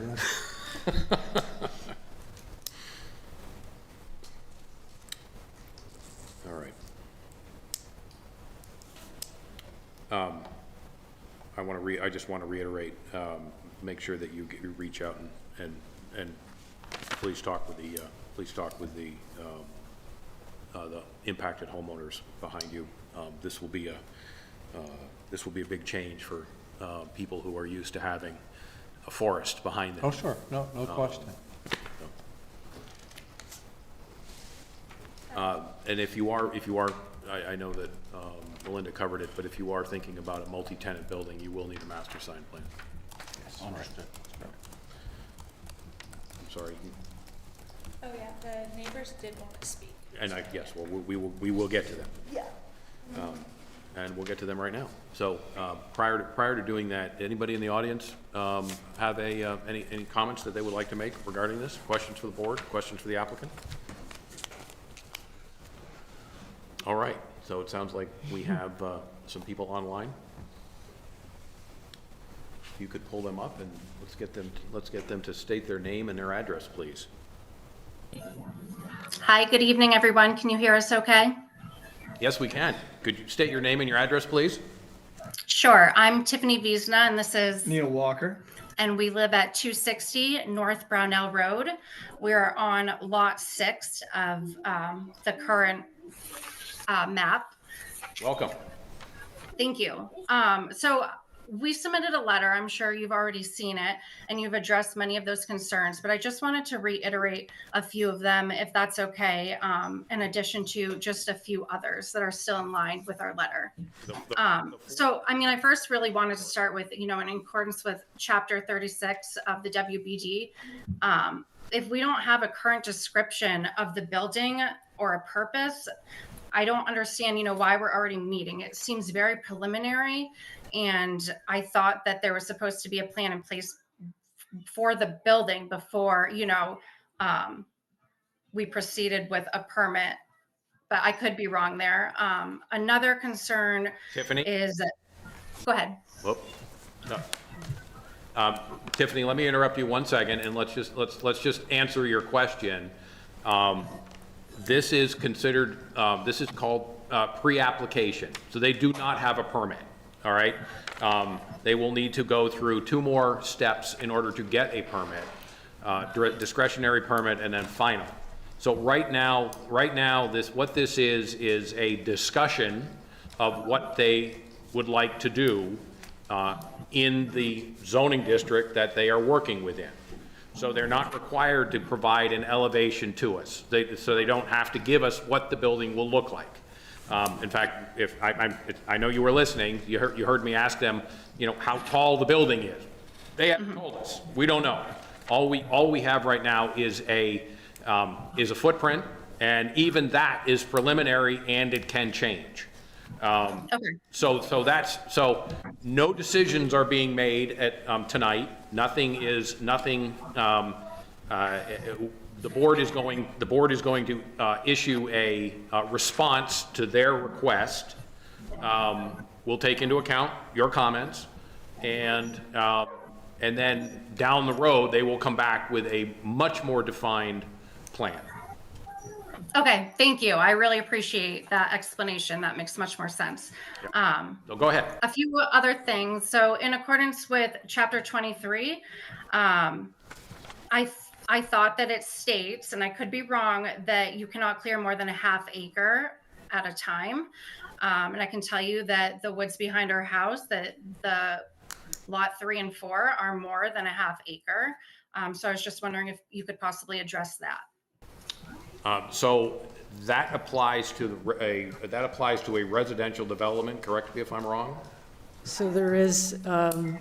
All right. I just want to reiterate, make sure that you reach out and please talk with the impacted homeowners behind you. This will be a big change for people who are used to having a forest behind them. oh, sure, no question. And if you are, I know that Melinda covered it, but if you are thinking about a multi-tenant building, you will need a master sign plan. Understood. I'm sorry. Oh, yeah, the neighbors did want to speak. And yes, well, we will get to them. Yeah. And we'll get to them right now. So prior to doing that, anybody in the audience have any comments that they would like to make regarding this? Questions for the board? Questions for the applicant? All right. So it sounds like we have some people online. If you could pull them up and let's get them to state their name and their address, please. Hi, good evening, everyone. Can you hear us okay? Yes, we can. Could you state your name and your address, please? Sure. I'm Tiffany Wiesna, and this is Neil Walker. and we live at 260 North Brownell Road. We're on lot 6 of the current map. Welcome. Thank you. So we submitted a letter. I'm sure you've already seen it and you've addressed many of those concerns, but I just wanted to reiterate a few of them, if that's okay, in addition to just a few others that are still in line with our letter. So, I mean, I first really wanted to start with, in accordance with Chapter 36 of the WBD, if we don't have a current description of the building or a purpose, I don't understand, why we're already meeting. It seems very preliminary, and I thought that there was supposed to be a plan in place for the building before, we proceeded with a permit, but I could be wrong there. Another concern Tiffany? is, go ahead. Whoop. No. Tiffany, let me interrupt you 1 second, and let's just answer your question. This is considered, this is called pre-application, so they do not have a permit, all right? They will need to go through 2 more steps in order to get a permit, discretionary permit, and then final. So right now, what this is a discussion of what they would like to do in the zoning district that they are working within. So they're not required to provide an elevation to us. So they don't have to give us what the building will look like. In fact, if I know you were listening, you heard me ask them, how tall the building is. They haven't told us. We don't know. All we have right now is a footprint, and even that is preliminary, and it can change. Okay. So no decisions are being made at tonight. The board is going to issue a response to their request. We'll take into account your comments, and then down the road they will come back with a much more defined plan. Okay, thank you. I really appreciate that explanation. That makes much more sense. So go ahead. A few other things. So in accordance with Chapter 23, I thought that it states, and I could be wrong, that you cannot clear more than a half acre at a time. And I can tell you that the woods behind our house, that the lot 3 and 4 are more than a half acre. So I was just wondering if you could possibly address that. So that applies to a residential development, correct me if I'm wrong? So there is a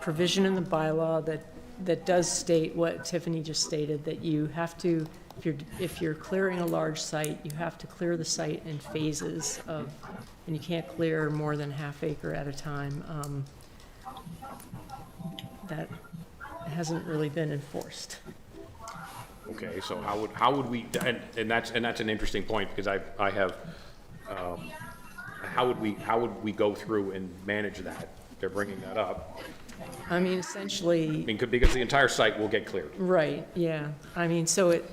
provision in the bylaw that does state what Tiffany just stated, that you have to, if you're clearing a large site, you have to clear the site in phases and you can't clear more than half acre at a time. That hasn't really been enforced. Okay, so how would we, and that's an interesting point, because I have, how would we go through and manage that? They're bringing that up. I mean, essentially. Because the entire site will get cleared. Right, yeah. I mean, so it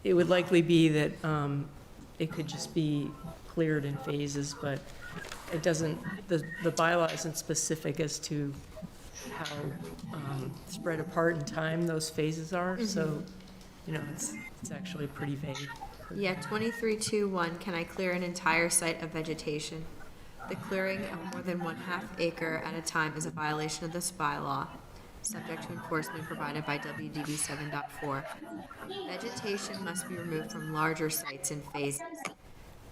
would likely be that it could just be cleared in phases, but it doesn't, the bylaw isn't specific as to how spread apart in time those phases are. So, it's actually pretty vague. Yeah, 23.2.1, can I clear an entire site of vegetation? The clearing of more than 1/2 acre at a time is a violation of this bylaw, subject to enforcement provided by WDB 7.4. Vegetation must be removed from larger sites in phases.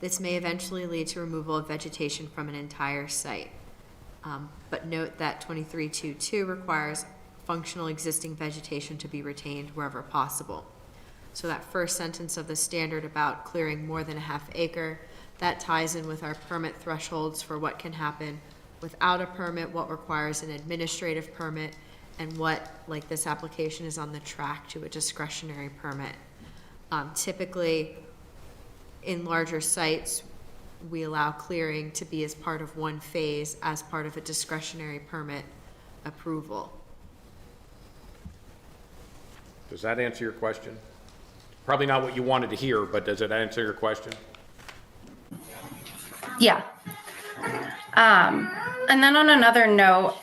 This may eventually lead to removal of vegetation from an entire site. But note that 23.2.2 requires functional existing vegetation to be retained wherever possible. So that first sentence of the standard about clearing more than a 1/2 acre, that ties in with our permit thresholds for what can happen without a permit, what requires an administrative permit, and what, like this application, is on the track to a discretionary permit. Typically, in larger sites, we allow clearing to be as part of one phase as part of a discretionary permit approval. Does that answer your question? Probably not what you wanted to hear, but does it answer your question? Yeah. And then on another note,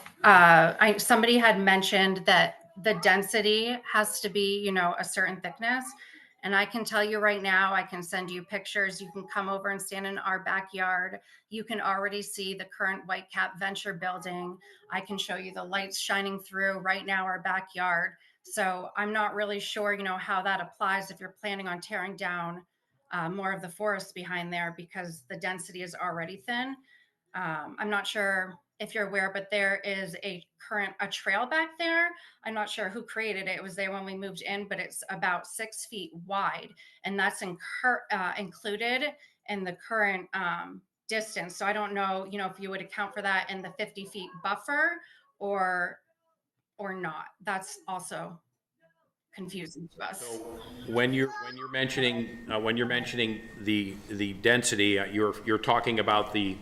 somebody had mentioned that the density has to be, a certain thickness. And I can tell you right now, I can send you pictures. You can come over and stand in our backyard. You can already see the current Whitecap Venture building. I can show you the lights shining through right now our backyard. So I'm not really sure, how that applies if you're planning on tearing down more of the forest behind there because the density is already thin. I'm not sure if you're aware, but there is a trail back there. I'm not sure who created it. It was there when we moved in, but it's about 6 feet wide, and that's included in the current distance. So I don't know, if you would account for that in the 50 feet buffer or not. That's also confusing to us. When you're mentioning the density, you're talking about the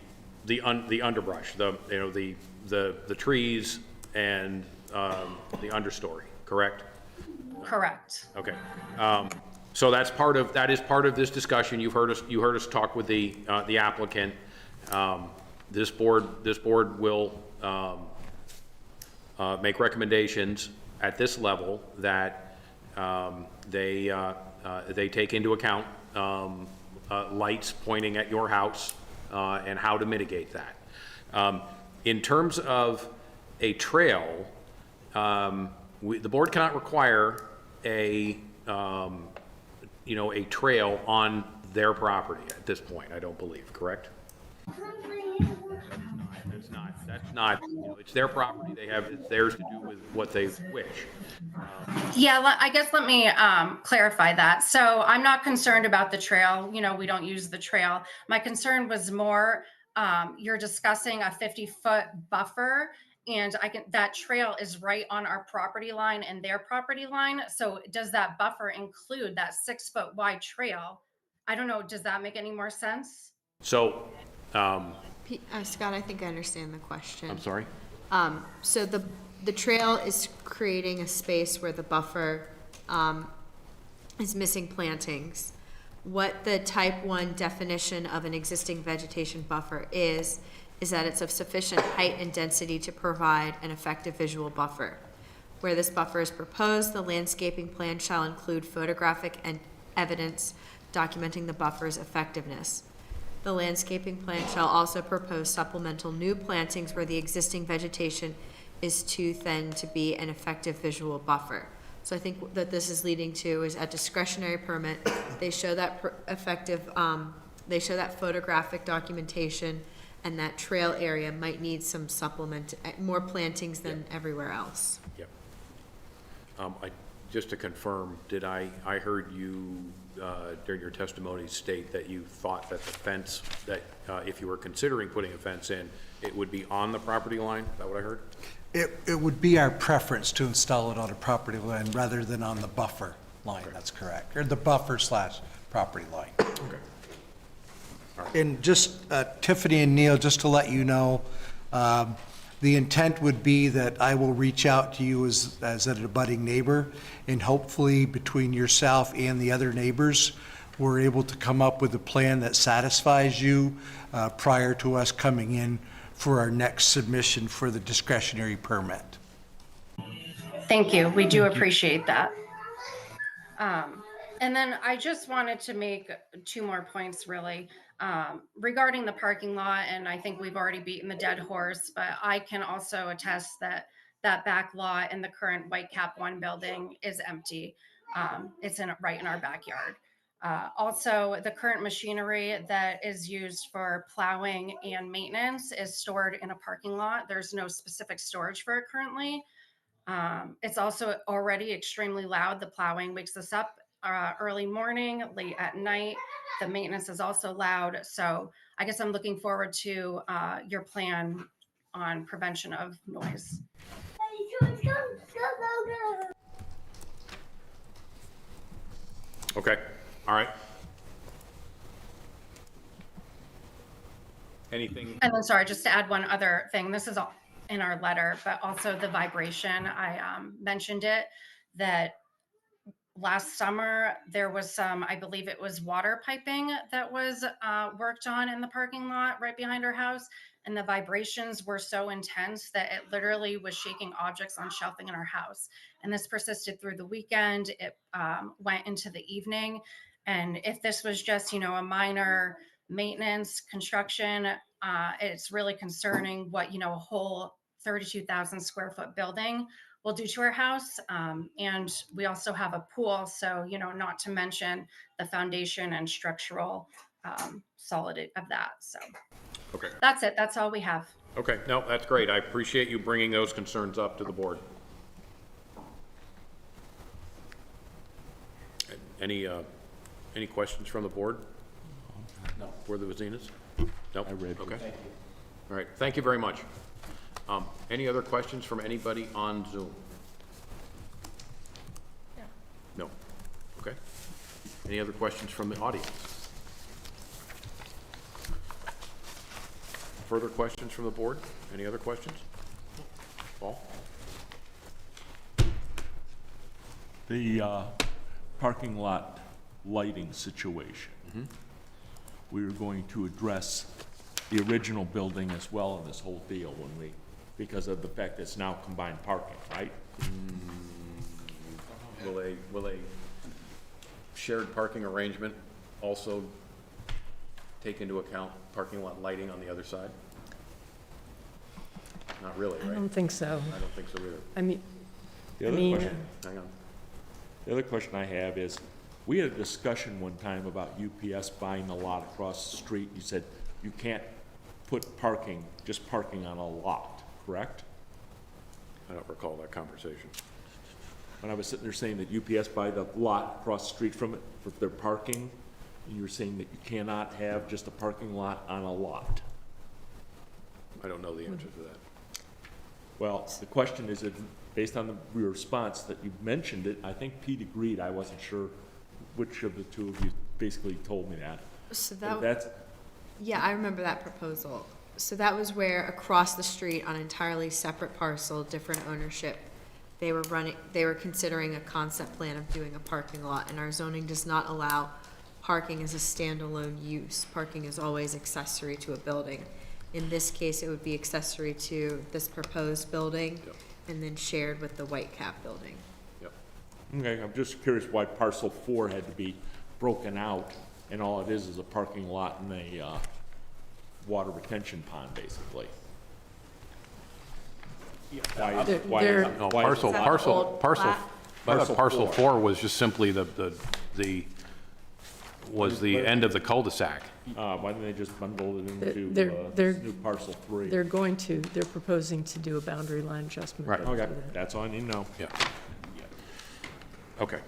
underbrush, the trees and the understory, correct? Correct. Okay. So that is part of this discussion. You heard us talk with the applicant. This board will make recommendations at this level that they take into account lights pointing at your house and how to mitigate that. In terms of a trail, the board cannot require a trail on their property at this point, I don't believe, correct? That's not, it's their property. It's theirs to do with what they wish. Yeah, I guess let me clarify that. So I'm not concerned about the trail. We don't use the trail. My concern was more, you're discussing a 50-foot buffer, and that trail is right on our property line and their property line. So does that buffer include that 6-foot wide trail? I don't know. Does that make any more sense? So, Scott, I think I understand the question. I'm sorry? So the trail is creating a space where the buffer is missing plantings. What the type 1 definition of an existing vegetation buffer is that it's of sufficient height and density to provide an effective visual buffer. Where this buffer is proposed, the landscaping plan shall include photographic and evidence documenting the buffer's effectiveness. The landscaping plan shall also propose supplemental new plantings where the existing vegetation is too thin to be an effective visual buffer. So I think that this is leading to is a discretionary permit. They show that they show that photographic documentation, and that trail area might need some more plantings than everywhere else. Yep. Just to confirm, I heard you during your testimony state that you thought that the fence, that if you were considering putting a fence in, it would be on the property line? Is that what I heard? It would be our preference to install it on a property line rather than on the buffer line, that's correct, or the buffer / property line. Okay. And just, Tiffany and Neil, just to let you know, the intent would be that I will reach out to you as an abutting neighbor, and hopefully between yourself and the other neighbors, we're able to come up with a plan that satisfies you prior to us coming in for our next submission for the discretionary permit. Thank you. We do appreciate that. And then I just wanted to make 2 more points, really, regarding the parking lot. And I think we've already beaten the dead horse, but I can also attest that that back lot in the current Whitecap 1 building is empty. It's right in our backyard. Also, the current machinery that is used for plowing and maintenance is stored in a parking lot. There's no specific storage for it currently. It's also already extremely loud. The plowing wakes us up early morning, late at night. The maintenance is also loud. So I guess I'm looking forward to your plan on prevention of noise. Okay, all right. Anything? And then, sorry, just to add one other thing, this is all in our letter, but also the vibration. I mentioned it, that last summer there was some, I believe it was water piping that was worked on in the parking lot right behind our house. and the vibrations were so intense that it literally was shaking objects on shelving in our house. And this persisted through the weekend. It went into the evening. And if this was just, a minor maintenance construction, it's really concerning what, a whole 32,000 square foot building will do to our house. And we also have a pool. So, not to mention the foundation and structural solidity of that. So Okay. that's it. That's all we have. Okay, no, that's great. I appreciate you bringing those concerns up to the board. Any questions from the board? No. For the Wazinas? No? I read. Okay. All right, thank you very much. Any other questions from anybody on Zoom? No. Okay. Any other questions from the audience? Further questions from the board? Any other questions? Paul? The parking lot lighting situation. We were going to address the original building as well in this whole deal because of the fact that it's now combined parking, right? Will a shared parking arrangement also take into account parking lot lighting on the other side? Not really, I right? don't think so. I don't think so either. I mean, The other mean, question, Hang on. the other question I have is, we had a discussion one time about UPS buying a lot across the street. You said you can't put just parking on a lot, correct? I don't recall that conversation. When I was sitting there saying that UPS buy the lot across the street from it for their parking, and you were saying that you cannot have just a parking lot on a lot. I don't know the answer to that. Well, the question is, based on your response that you mentioned it, I think Pete agreed. I wasn't sure which of the two of you basically told me that. So But that's, yeah, I remember that proposal. So that was where across the street on entirely separate parcel, different ownership, they were considering a concept plan of doing a parking lot, and our zoning does not allow parking as a standalone use. Parking is always accessory to a building. In this case, it would be accessory to this proposed building Yep. and then shared with the White Cap building. Yep. okay, I'm just curious why parcel 4 had to be broken out, and all it is a parking lot and a water retention pond, basically. Why They're- why they're- No, why is it- Is that the old plat? I thought Parcel parcel 4. 4 was just simply the end of the cul-de-sac. Why didn't they just bundle it into They're- this new parcel 3? they're proposing to do a boundary line adjustment. Right. Okay, that's all I need to know. Yeah. Okay.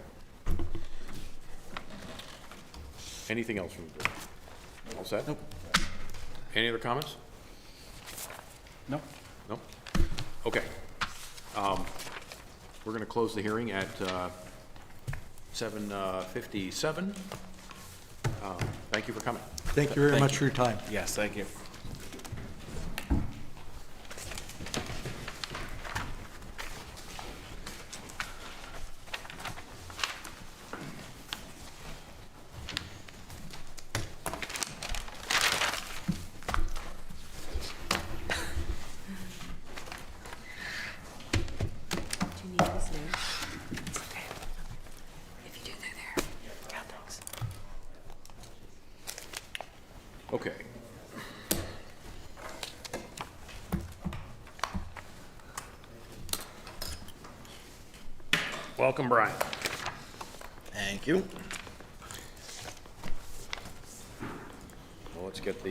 Anything else from the board? All set? Nope. Any other comments? No? No? Okay. We're going to close the hearing at 7:57. Thank you for coming. Thank you very much for your time. Yes, thank you. Do you need his name? If you do that there. Yeah, thanks. Okay. Welcome, Brian. Thank you. Well, let's get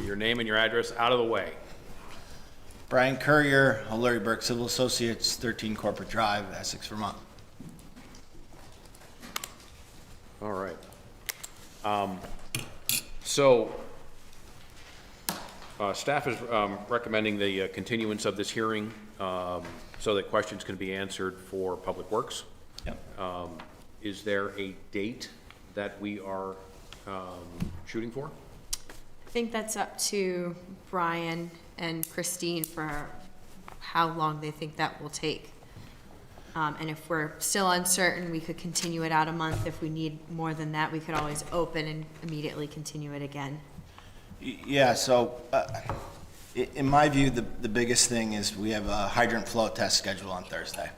your name and your address out of the way. Brian Courier, O'Leary Burke Civil Associates, 13 Corporate Drive, Essex, Vermont. All right. So, staff is recommending the continuance of this hearing so that questions can be answered for Public Works. Yep. Is there a date that we are shooting for? I think that's up to Brian and Christine for how long they think that will take. And if we're still uncertain, we could continue it out a month. If we need more than that, we could always open and immediately continue it again. Yeah, so, in my view, the biggest thing is we have a hydrant flow test scheduled on Thursday.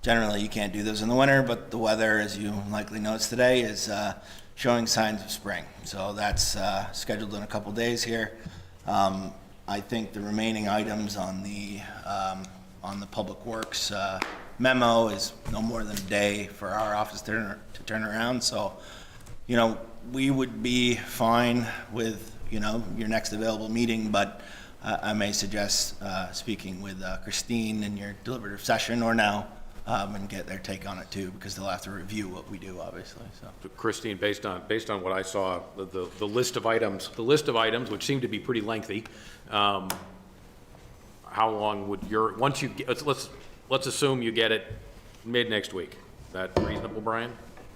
Generally, you can't do those in the winter, but the weather, as you likely noticed today, is showing signs of spring. So that's scheduled in a couple days here. I think the remaining items on the Public Works memo is no more than a day for our office to turn around. So, you know, we would be fine with, you know, your next available meeting, but I may suggest speaking with Christine in your deliberative session or now, and get their take on it too, because they'll have to review what we do, obviously, so. Christine, based on what I saw, the list of items, which seem to be pretty lengthy, how long would once you get, let's assume you get it mid next week. Is that reasonable, Brian?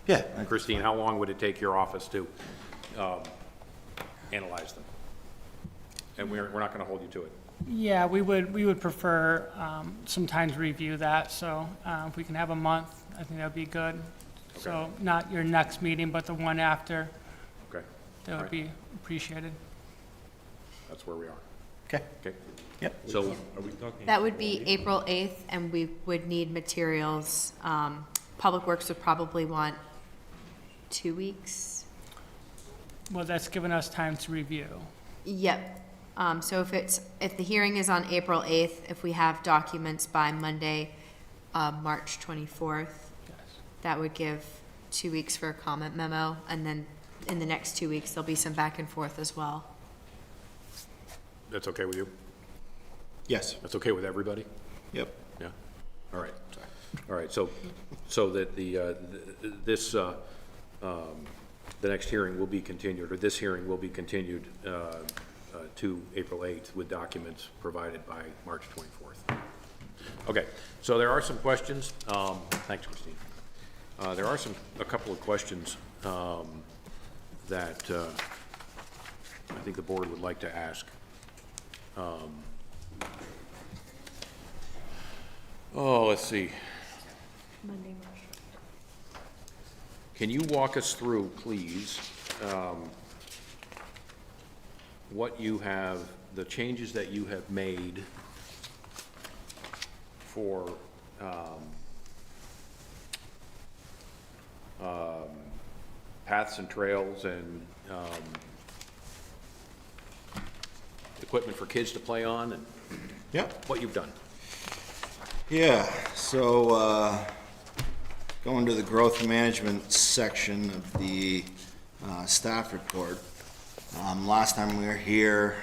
Yeah. And Christine, how long would it take your office to analyze them? And we're not gonna hold you to it. Yeah, we would prefer some time to review that, so if we can have a month, I think that'd be good. So not your next meeting, but the one after, Okay, that would be appreciated. that's where we are. Okay. Okay. Yep. So, Are we talking? That would be April 8th, and we would need materials. Public Works would probably want 2 weeks. Well, that's given us time to review. Yep. So if the hearing is on April 8th, if we have documents by Monday, March 24th, that would give 2 weeks for a comment memo, and then in the next 2 weeks, there'll be some back and forth as well. that's okay with you? Yes. That's okay with everybody? Yep. Yeah? All right. All right, so that the next hearing will be continued, or this hearing will be continued to April 8th with documents provided by March 24th. Okay, so there are some questions. Thanks, Christine. There are a couple of questions that I think the board would like to ask. Let's see. Monday, March. Can you walk us through, please, what you have, the changes that you have made for paths and trails and equipment for kids to play on, and Yep. what you've done? Yeah, so, going to the growth management section of the staff report. Last time we were here,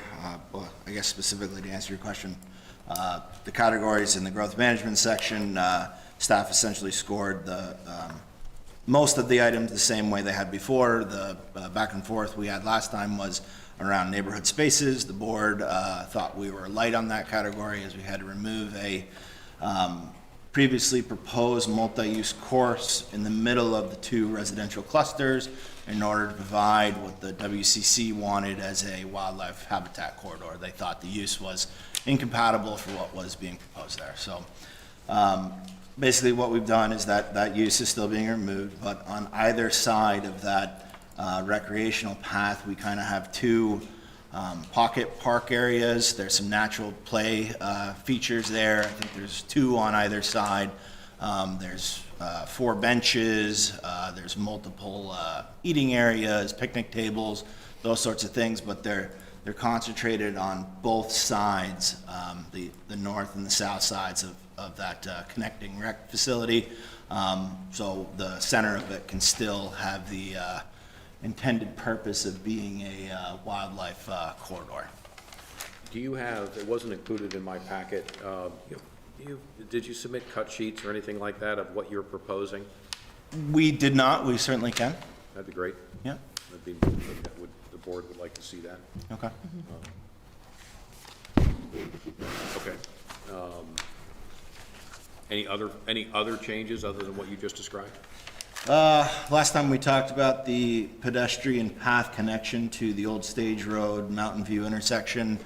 well, I guess specifically to answer your question, the categories in the growth management section, staff essentially scored the most of the items the same way they had before. The back and forth we had last time was around neighborhood spaces. The board thought we were light on that category as we had to remove a previously proposed multi-use course in the middle of the two residential clusters in order to provide what the WCC wanted as a wildlife habitat corridor. They thought the use was incompatible for what was being proposed there. So basically what we've done is that use is still being removed, but on either side of that recreational path, we kind of have two pocket park areas. There's some natural play features there. I think there's two on either side. There's 4 benches. There's multiple eating areas, picnic tables, those sorts of things, but they're concentrated on both sides, the north and the south sides of that connecting rec facility. So the center of it can still have the intended purpose of being a wildlife corridor. Do you have, it wasn't included in my packet, did you submit cut sheets or anything like that of what you're proposing? We did not, we certainly can. That'd be great. Yeah, The board would like to see that. okay. Okay. Any other changes other than what you just described? Last time we talked about the pedestrian path connection to the old Stage Road Mountain View intersection.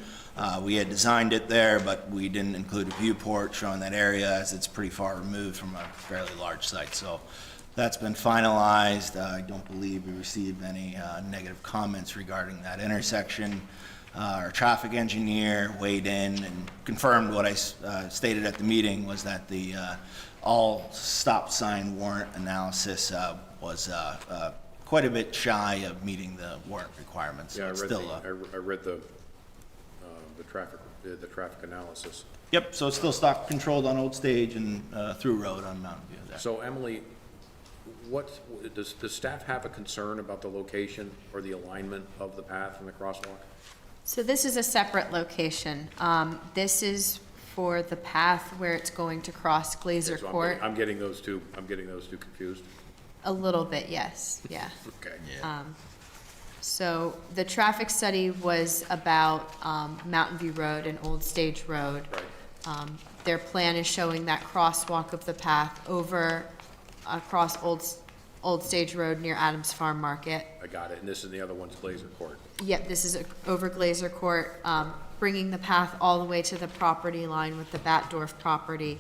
We had designed it there, but we didn't include a viewport showing that area as it's pretty far removed from a fairly large site. So That's been finalized. I don't believe we received any negative comments regarding that intersection. Our traffic engineer weighed in and confirmed what I stated at the meeting, was that the all stop sign warrant analysis was quite a bit shy of meeting the warrant requirements. Yeah, It's I read the traffic analysis. Yep, so it's still stop controlled on Old Stage and through road on Mountain View there. So Emily, does staff have a concern about the location or the alignment of the path and the crosswalk? So this is a separate location. This is for the path where it's going to cross Glazer So Court. I'm getting those two confused. A little bit, yes, yeah. Okay. So the traffic study was about Mountain View Road and Old Stage Road. Right. Their plan is showing that crosswalk of the path over across Old Stage Road near Adams Farm Market. I got it, and this is the other one's Glazer Court. Yep, this is over Glazer Court, bringing the path all the way to the property line with the Batdorf property,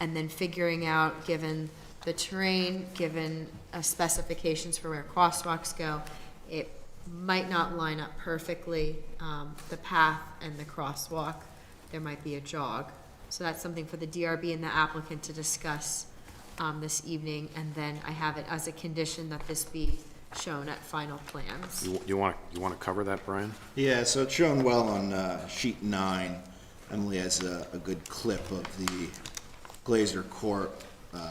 and then figuring out, given the terrain, given specifications for where crosswalks go, it might not line up perfectly, the path and the crosswalk. There might be a jog. So that's something for the DRB and the applicant to discuss this evening, and then I have it as a condition that this be shown at final plans. You want to cover that, Brian? Yeah, so it's shown well on sheet 9. Emily has a good clip of the Glazer Court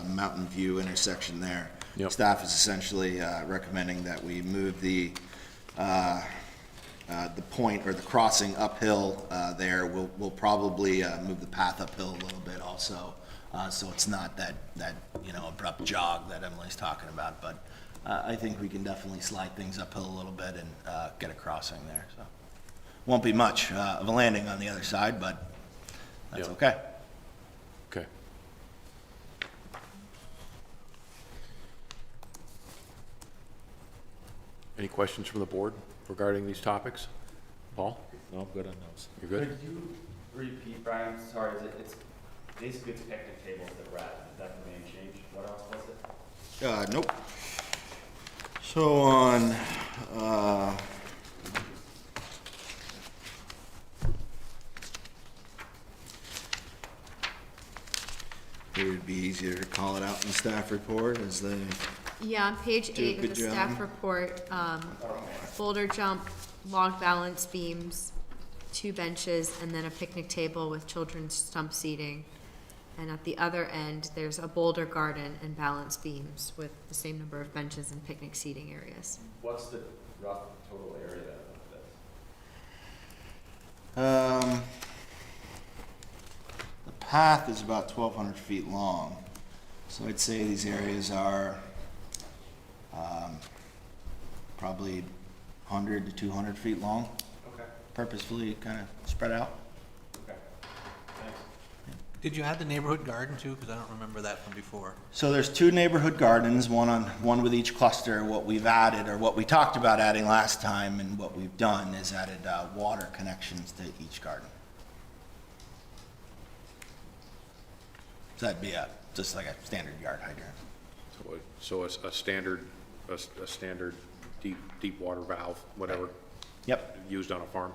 Mountain View intersection there. Yep. Staff is essentially recommending that we move the point or the crossing uphill there. We'll probably move the path uphill a little bit also, so it's not that abrupt jog that Emily's talking about. But I think we can definitely slide things uphill a little bit and get a crossing there. So won't be much of a landing on the other side, but that's Yep. okay. Okay. Any questions from the board regarding these topics? Paul? No, I'm good on those. You're good? Could you repeat, Brian, sorry, it's basically it's picnic tables that we're at, is that the main change? What else was it? Nope. So on, it would be easier to call it out in the staff report as they, Yeah, on page Do a 8 of good the job. staff report, boulder jump, log balance beams, 2 benches, and then a picnic table with children's stump seating. And at the other end, there's a boulder garden and balance beams with the same number of benches and picnic seating areas. What's the rough total area of this? the path is about 1,200 feet long. So I'd say these areas are probably 100 to 200 feet long, Okay, purposefully kind of spread out. okay, thanks. Did you add the neighborhood garden too? Because I don't remember that from before. So there's 2 neighborhood gardens, one with each cluster. What we've added, or what we talked about adding last time, and what we've done is added water connections to each garden. So that'd be just like a standard yard hydrant. So a standard deep water valve, whatever, Yep. used on a farm?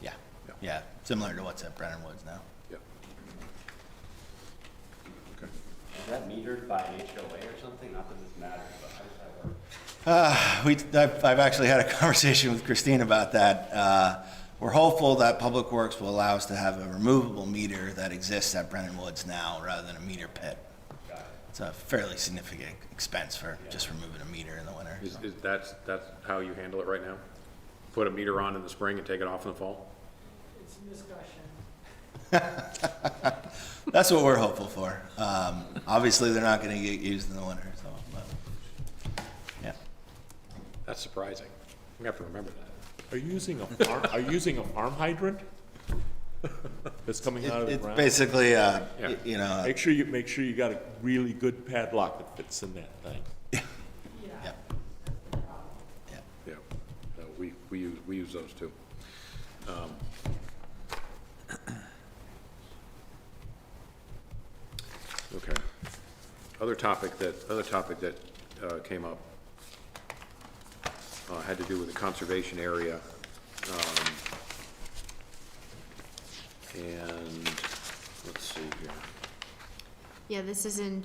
Yeah. Yeah. Yeah. Similar to what's at Brennan Woods now. Yep. Okay. Is that metered by an HOA or something? Not that this matters, but how does that work? I've actually had a conversation with Christine about that. We're hopeful that Public Works will allow us to have a removable meter that exists at Brennan Woods now, rather than a meter pit. Got it. It's a fairly significant expense for just removing a meter in the winter. Is so. that's how you handle it right now? Put a meter on in the spring and take it off in the fall? It's a discussion. That's what we're hopeful for. Obviously, they're not going to get used in the winter, so, but, yeah. That's surprising. We have to remember that. Are you using a farm hydrant? That's coming out of the It's ground? basically, Yeah. Make sure you got a really good padlock that fits in that thing. Yep. Yeah, no, we use those too. Okay. Other topic that came up. Had to do with the conservation area. And let's see here. Yeah, this is in,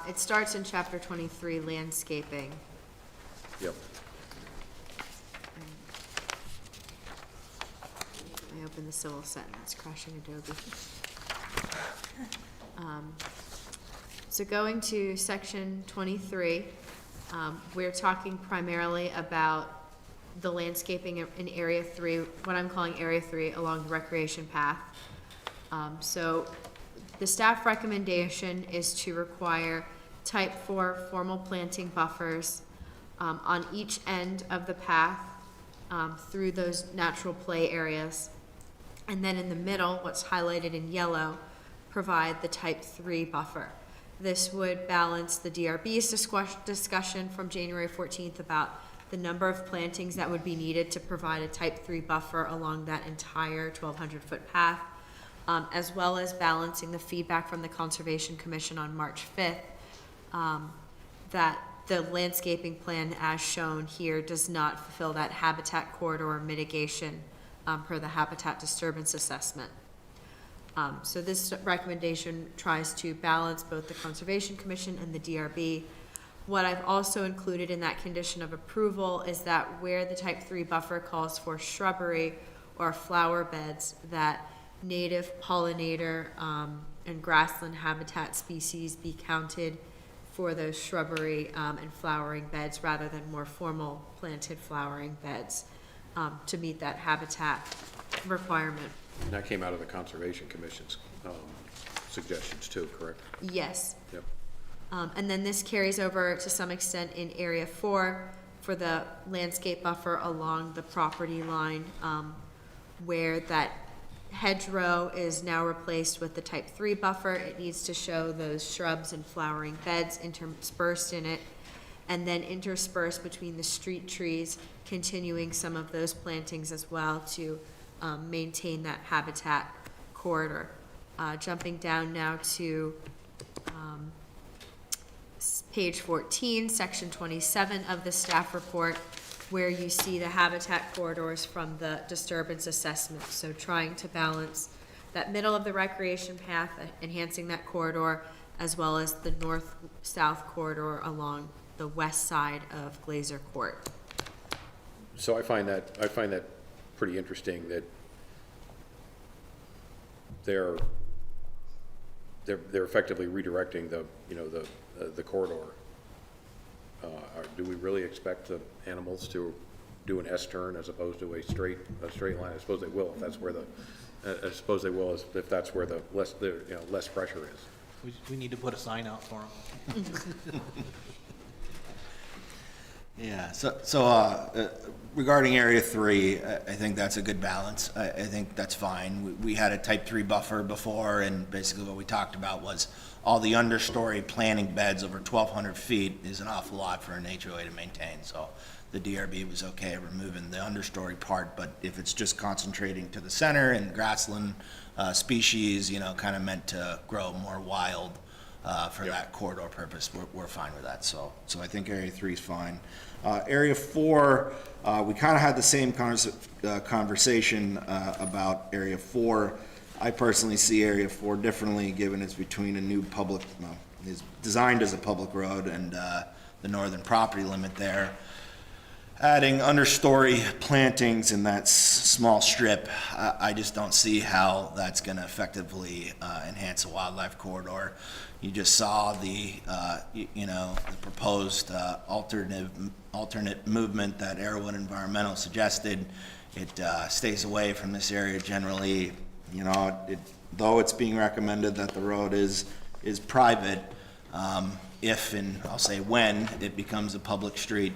it starts in chapter 23, landscaping. Yep. I opened the civil sentence, crashing Adobe. So going to section 23, we're talking primarily about the landscaping in area 3, what I'm calling area 3 along the recreation path. So the staff recommendation is to require type 4 formal planting buffers on each end of the path through those natural play areas. And then in the middle, what's highlighted in yellow, provide the type 3 buffer. This would balance the DRB's discussion from January 14th about the number of plantings that would be needed to provide a type 3 buffer along that entire 1,200-foot path, as well as balancing the feedback from the Conservation Commission on March 5th, that the landscaping plan as shown here does not fulfill that habitat corridor mitigation per the habitat disturbance assessment. So this recommendation tries to balance both the Conservation Commission and the DRB. What I've also included in that condition of approval is that where the type 3 buffer calls for shrubbery or flower beds, that native pollinator and grassland habitat species be counted for those shrubbery and flowering beds rather than more formal planted flowering beds to meet that habitat requirement. And that came out of the Conservation Commission's suggestions too, correct? Yes. Yep. And then this carries over to some extent in area 4 for the landscape buffer along the property line, where that hedgerow is now replaced with the type 3 buffer. It needs to show those shrubs and flowering beds interspersed in it, and then interspersed between the street trees, continuing some of those plantings as well to maintain that habitat corridor. Jumping down now to page 14, section 27 of the staff report, where you see the habitat corridors from the disturbance assessment. So trying to balance that middle of the recreation path, enhancing that corridor, as well as the north-south corridor along the west side of Glazer Court. So I find that pretty interesting that they're effectively redirecting the corridor. Do we really expect the animals to do an S-turn as opposed to a straight line? I suppose they will if that's where if that's where the less pressure is. We need to put a sign out for them. Yeah, so regarding Area 3, I think that's a good balance. I think that's fine. We had a type 3 buffer before, and basically what we talked about was all the understory planting beds over 1,200 feet is an awful lot for an HOA to maintain. So the DRB was okay removing the understory part, but if it's just concentrating to the center and grassland species, kind of meant to grow more wild for that corridor purpose, we're fine with that. So I think Area 3 is fine. Area 4, we kind of had the same conversation about Area 4. I personally see Area 4 differently, given it's between a new public, it's designed as a public road and the northern property limit there. Adding understory plantings in that small strip, I just don't see how that's going to effectively enhance a wildlife corridor. You just saw the proposed alternate movement that Arrowwood Environmental suggested. It stays away from this area generally. Though it's being recommended that the road is private, if and I'll say when it becomes a public street,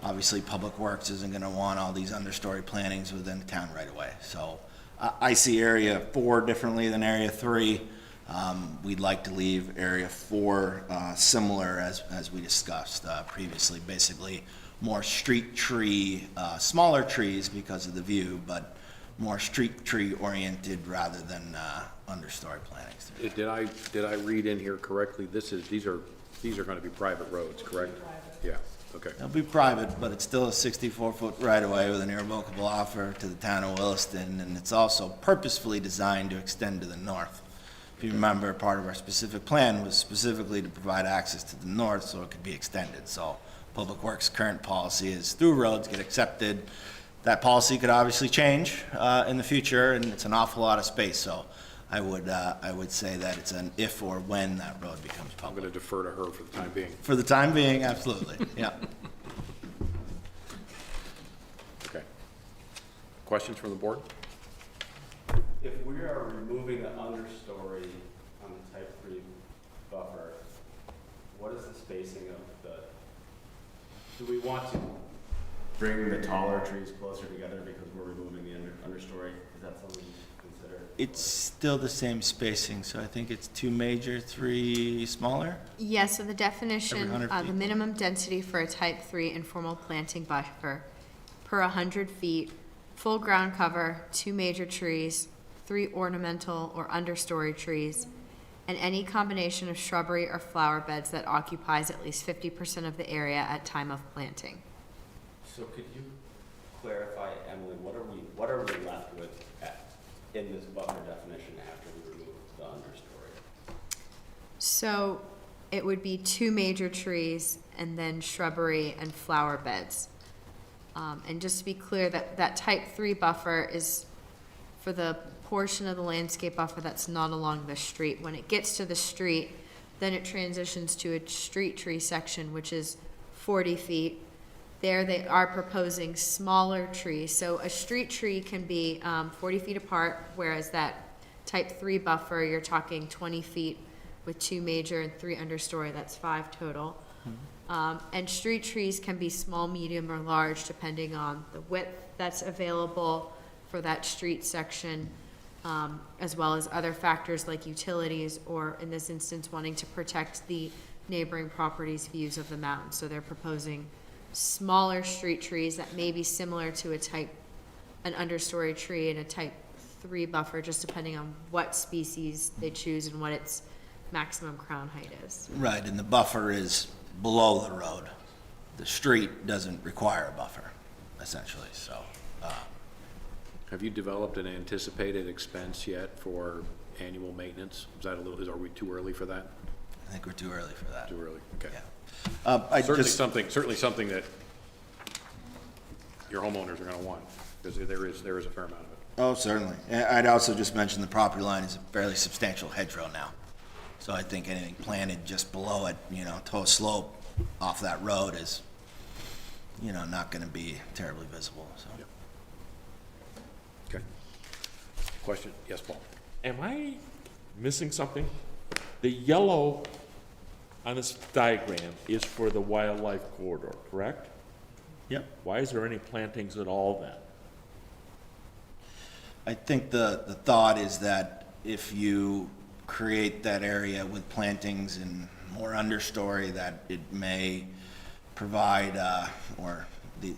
obviously Public Works isn't going to want all these understory plantings within the town right away. So I see Area 4 differently than Area 3. We'd like to leave Area 4 similar as we discussed previously, basically more street tree, smaller trees because of the view, but more street tree oriented rather than understory plantings. Did I read in here correctly? These are going to be private roads, correct? Private. Yeah, okay. It'll be private, but it's still a 64-foot right-of-way with an irrevocable offer to the town of Williston, and it's also purposefully designed to extend to the north. If you remember, part of our specific plan was specifically to provide access to the north so it could be extended. So Public Works' current policy is through roads get accepted. That policy could obviously change in the future, and it's an awful lot of space. So I would say that it's an if or when that road becomes I'm going public. to defer to her for the time being. For the time being, absolutely, yeah. Okay. Questions from the board? If we are removing the understory on the type 3 buffer, what is the spacing of the, do we want to bring the taller trees closer together because we're removing the understory? Is that something you consider? It's still the same spacing, so I think it's 2 major, 3 smaller? Yes, so the definition, Every 100 the feet. minimum density for a type 3 informal planting buffer per 100 feet, full ground cover, 2 major trees, 3 ornamental or understory trees, and any combination of shrubbery or flower beds that occupies at least 50% of the area at time of planting. So could you clarify, Emily, what are we left with in this buffer definition after we remove the understory? So it would be 2 major trees and then shrubbery and flower beds. And just to be clear, that type 3 buffer is for the portion of the landscape buffer that's not along the street. When it gets to the street, then it transitions to a street tree section, which is 40 feet. There they are proposing smaller trees. So a street tree can be 40 feet apart, whereas that type 3 buffer, you're talking 20 feet with 2 major and 3 understory, that's 5 total. And street trees can be small, medium, or large, depending on the width that's available for that street section, as well as other factors like utilities, or in this instance, wanting to protect the neighboring properties' views of the mountain. So they're proposing smaller street trees that may be similar to an understory tree and a type 3 buffer, just depending on what species they choose and what its maximum crown height is. Right, and the buffer is below the road. The street doesn't require a buffer, essentially, so. Have you developed an anticipated expense yet for annual maintenance? Is that are we too early for that? I think we're too early for that. Too early, okay. Yeah. I Certainly just, something that your homeowners are gonna want, because there is a fair amount of it. oh, certainly. And I'd also just mention the property line is a fairly substantial hedgerow now. So I think anything planted just below it, to a slope off that road is, not gonna be terribly visible, so. Yep. Okay. Question? Yes, Paul? Am I missing something? The yellow on this diagram is for the wildlife corridor, correct? Yep. Why is there any plantings at all then? I think the thought is that if you create that area with plantings and more understory, that it may provide, or the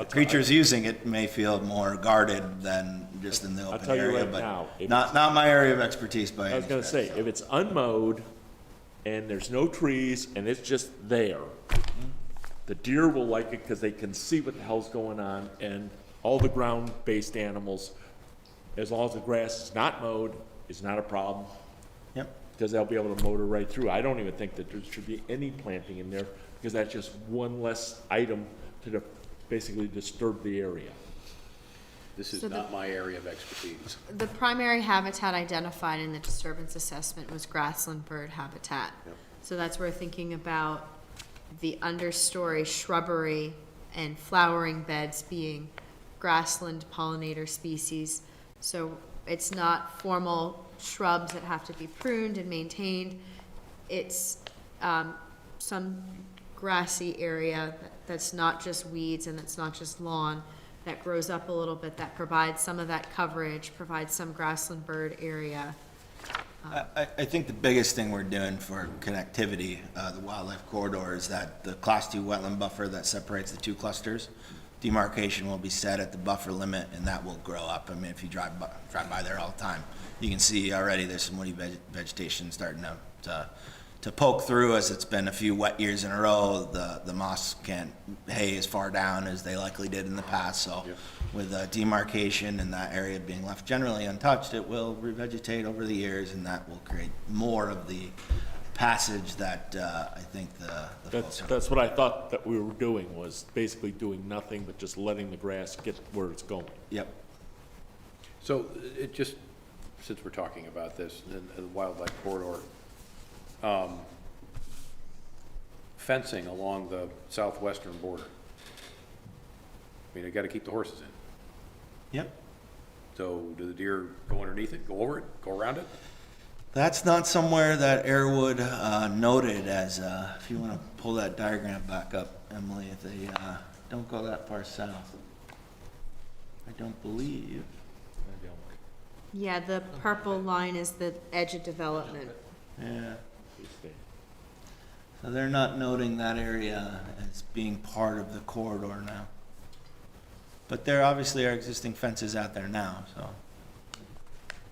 creatures using it may feel more guarded than just in the I'll open tell you area, right now, but if not my area of expertise by I any was gonna stretch. say, if it's unmowed and there's no trees and it's just there, the deer will like it because they can see what the hell's going on, and all the ground-based animals, as long as the grass is not mowed, is not a problem, Yep. because they'll be able to motor right through. I don't even think that there should be any planting in there, because that's just one less item to basically disturb the area. This is So the- not my area of expertise. The primary habitat identified in the disturbance assessment was grassland bird habitat. So that's where we're thinking about the understory shrubbery and flowering beds being grassland pollinator species. So it's not formal shrubs that have to be pruned and maintained. It's some grassy area that's not just weeds and that's not just lawn, that grows up a little bit, that provides some of that coverage, provides some grassland bird area. I think the biggest thing we're doing for connectivity, the wildlife corridor, is that the Class 2 wetland buffer that separates the 2 clusters, demarcation will be set at the buffer limit, and that will grow up. I mean, if you drive by there all the time, you can see already there's some woody vegetation starting to to poke through, as it's been a few wet years in a row, the moss can't hay as far down as they likely did in the past, so with demarcation and that area being left generally untouched, it will revegetate over the years, and that will create more of the passage that I think the That's what I thought that we were doing, was basically doing nothing but just letting the grass get where it's going. Yep. So it just, since we're talking about this, and the wildlife corridor, fencing along the southwestern border. I mean, I gotta keep the horses in. Yep. So do the deer go underneath it, go over it, go around it? That's not somewhere that Airwood noted as, if you want to pull that diagram back up, Emily, if they don't go that far south. I don't believe. Yeah, the purple line is the edge of development. Yeah. So they're not noting that area as being part of the corridor now. But there obviously are existing fences out there now, so,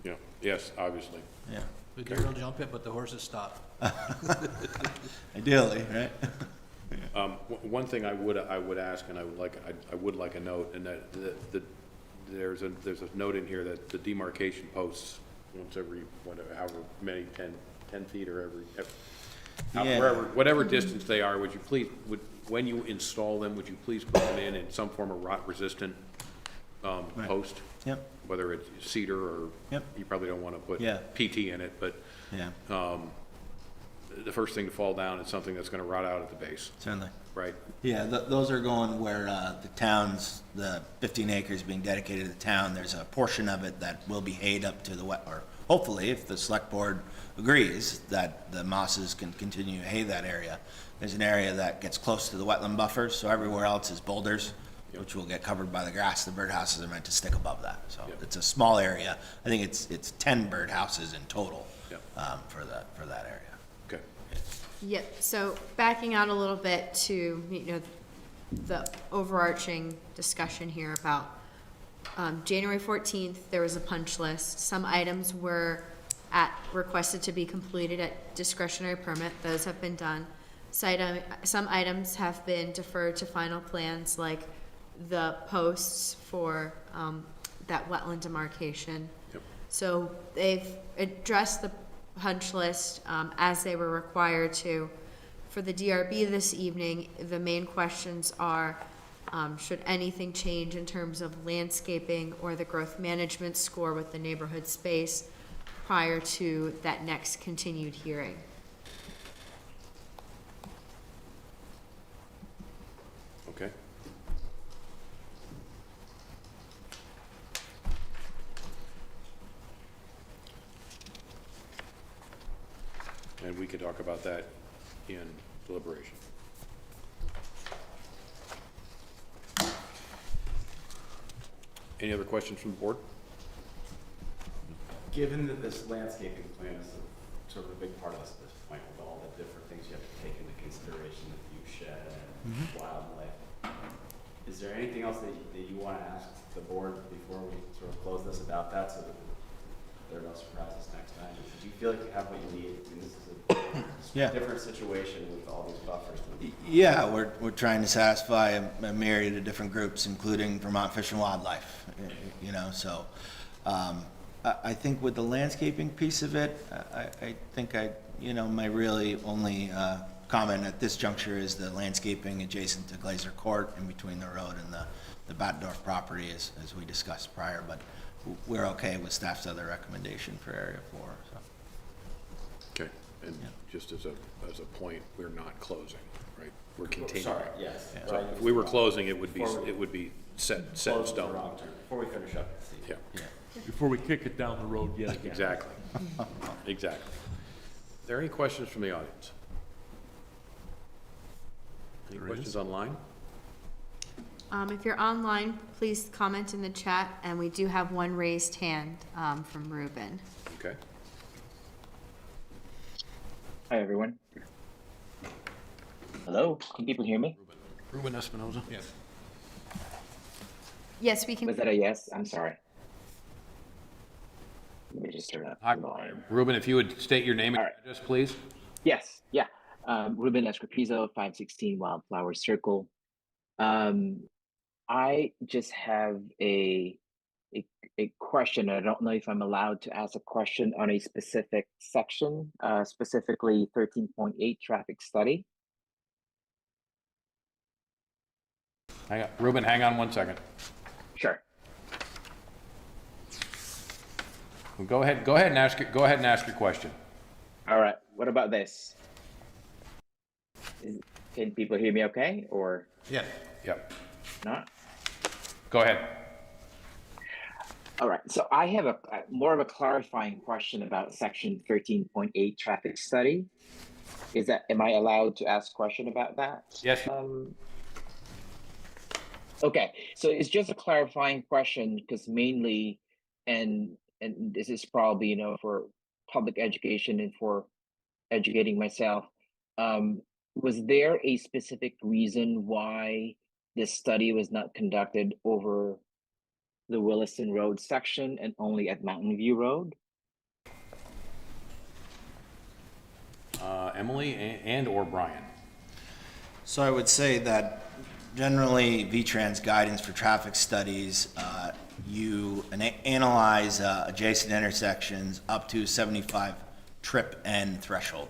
Yeah, yes, obviously. yeah. The deer will jump it, but the horses stop. Ideally, right? One thing I would ask, and I would like a note, and that there's a note in here that the demarcation posts once every, however many, 10 feet or Yeah. whatever distance they are, would you please, when you install them, would you please put them in some form of rot-resistant Right. post? Yep, Whether it's cedar or, Yep. you probably don't want to put Yeah. PT in it, but yeah, the first thing to fall down is something that's going to rot out at the base, certainly. right? Yeah, those are going where the town's, the 15 acres being dedicated to the town, there's a portion of it that will be hayed up to the wet, or hopefully, if the select board agrees that the mosses can continue to hay that area. There's an area that gets close to the wetland buffers, so everywhere else is boulders, which will get covered by the grass. The birdhouses are meant to stick above that, so Yep. it's a small area. I think it's 10 birdhouses in total Yep. for that area. Okay. Yep, so backing out a little bit to, the overarching discussion here about, January 14th, there was a punch list. Some items were requested to be completed at discretionary permit. Those have been done. Some items have been deferred to final plans, like the posts for, that wetland demarcation. Yep. So they've addressed the punch list, as they were required to. For the DRB this evening, the main questions are, should anything change in terms of landscaping or the growth management score with the neighborhood space prior to that next continued hearing? Okay. And we could talk about that in deliberation. Any other questions from the board? Given that this landscaping plan is sort of a big part of this at this point, with all the different things you have to take into consideration, the view shed and wildlife, is there anything else that you want to ask the board before we sort of close this about that, so that there are no surprises next time? Do you feel like you have what you need? I mean, this is Yeah. a different situation with all these buffers. Yeah, we're trying to satisfy a myriad of different groups, including Vermont Fish and Wildlife, so, I think with the landscaping piece of it, I think my really only, comment at this juncture is the landscaping adjacent to Glazer Court in between the road and the Battendorf property, as we discussed prior, but we're okay with staff's other recommendation for Area 4, so. Okay, and just as a point, we're not closing, right? We're continuing. Sorry, yes. Yeah. So if we were closing, it would be set in Close the stone. wrong term, before we finish up. Yeah, Before we kick it down the road yet again. exactly. Exactly. Are there any questions from the audience? Any questions online? If you're online, please comment in the chat, and we do have one raised hand, from Ruben. Okay. Hi, everyone. Hello, can people hear me? Ruben Espinoza? Yes. Yes, we can. Was that a yes? I'm sorry. Let me just turn up Hi, the volume. Ruben, if you would state your name and All right. address, please? Yes, Ruben Escopizo, 516 Wildflower Circle. I just have a question. I don't know if I'm allowed to ask a question on a specific section, specifically 13.8 traffic study. Ruben, hang on one second. Sure. Well, go ahead and ask your question. All right. What about this? Can people hear me okay or Yes. Yep. not? Go ahead. All right. So I have a more of a clarifying question about section 13.8 traffic study. Am I allowed to ask a question about that? Yes. Okay, so it's just a clarifying question because mainly, and this is probably, for public education and for educating myself, was there a specific reason why this study was not conducted over the Williston Road section and only at Mountain View Road? Emily and or Brian. So I would say that generally VTrans guidance for traffic studies, you analyze adjacent intersections up to 75 trip end threshold.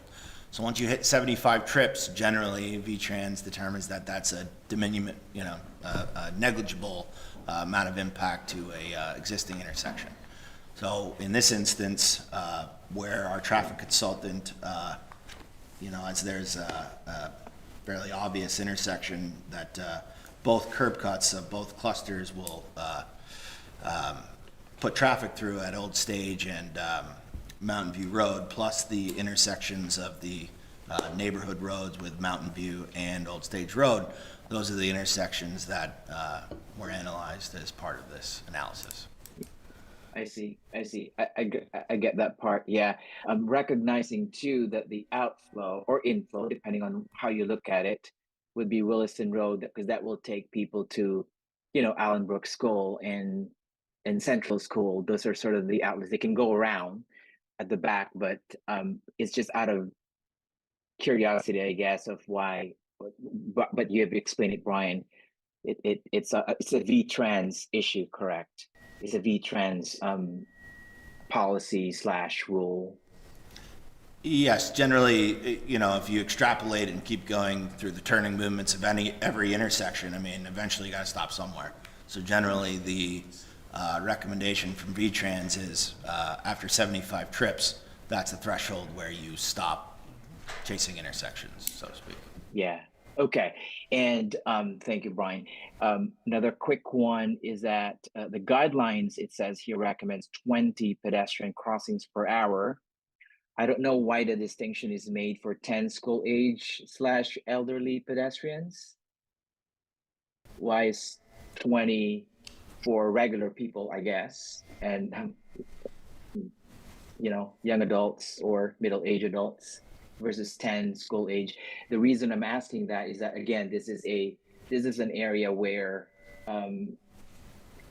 So once you hit 75 trips, generally VTrans determines that that's a a negligible amount of impact to a existing intersection. So in this instance, where our traffic consultant, as there's a fairly obvious intersection that both curb cuts of both clusters will put traffic through at Old Stage and Mountain View Road, plus the intersections of the neighborhood roads with Mountain View and Old Stage Road. Those are the intersections that were analyzed as part of this analysis. I see. I get that part. Yeah. I'm recognizing too that the outflow or inflow, depending on how you look at it, would be Williston Road because that will take people to, Allenbrook School and Central School. Those are sort of the outlets. They can go around at the back, but it's just out of curiosity, I guess, of why. But you have explained it, Brian. It's a V-Trans issue, correct? It's a V-Trans policy / rule. Yes, generally, if you extrapolate and keep going through the turning movements of every intersection, eventually you got to stop somewhere. So generally, the recommendation from VTrans is after 75 trips, that's the threshold where you stop chasing intersections, so to speak. Yeah. Okay. And thank you, Brian. Another quick one is that the guidelines, it says here, recommends 20 pedestrian crossings per hour. I don't know why the distinction is made for 10 school age / elderly pedestrians. Why is 20 for regular people, I guess, and young adults or middle-aged adults versus 10 school age? The reason I'm asking that is that, again, this is an area where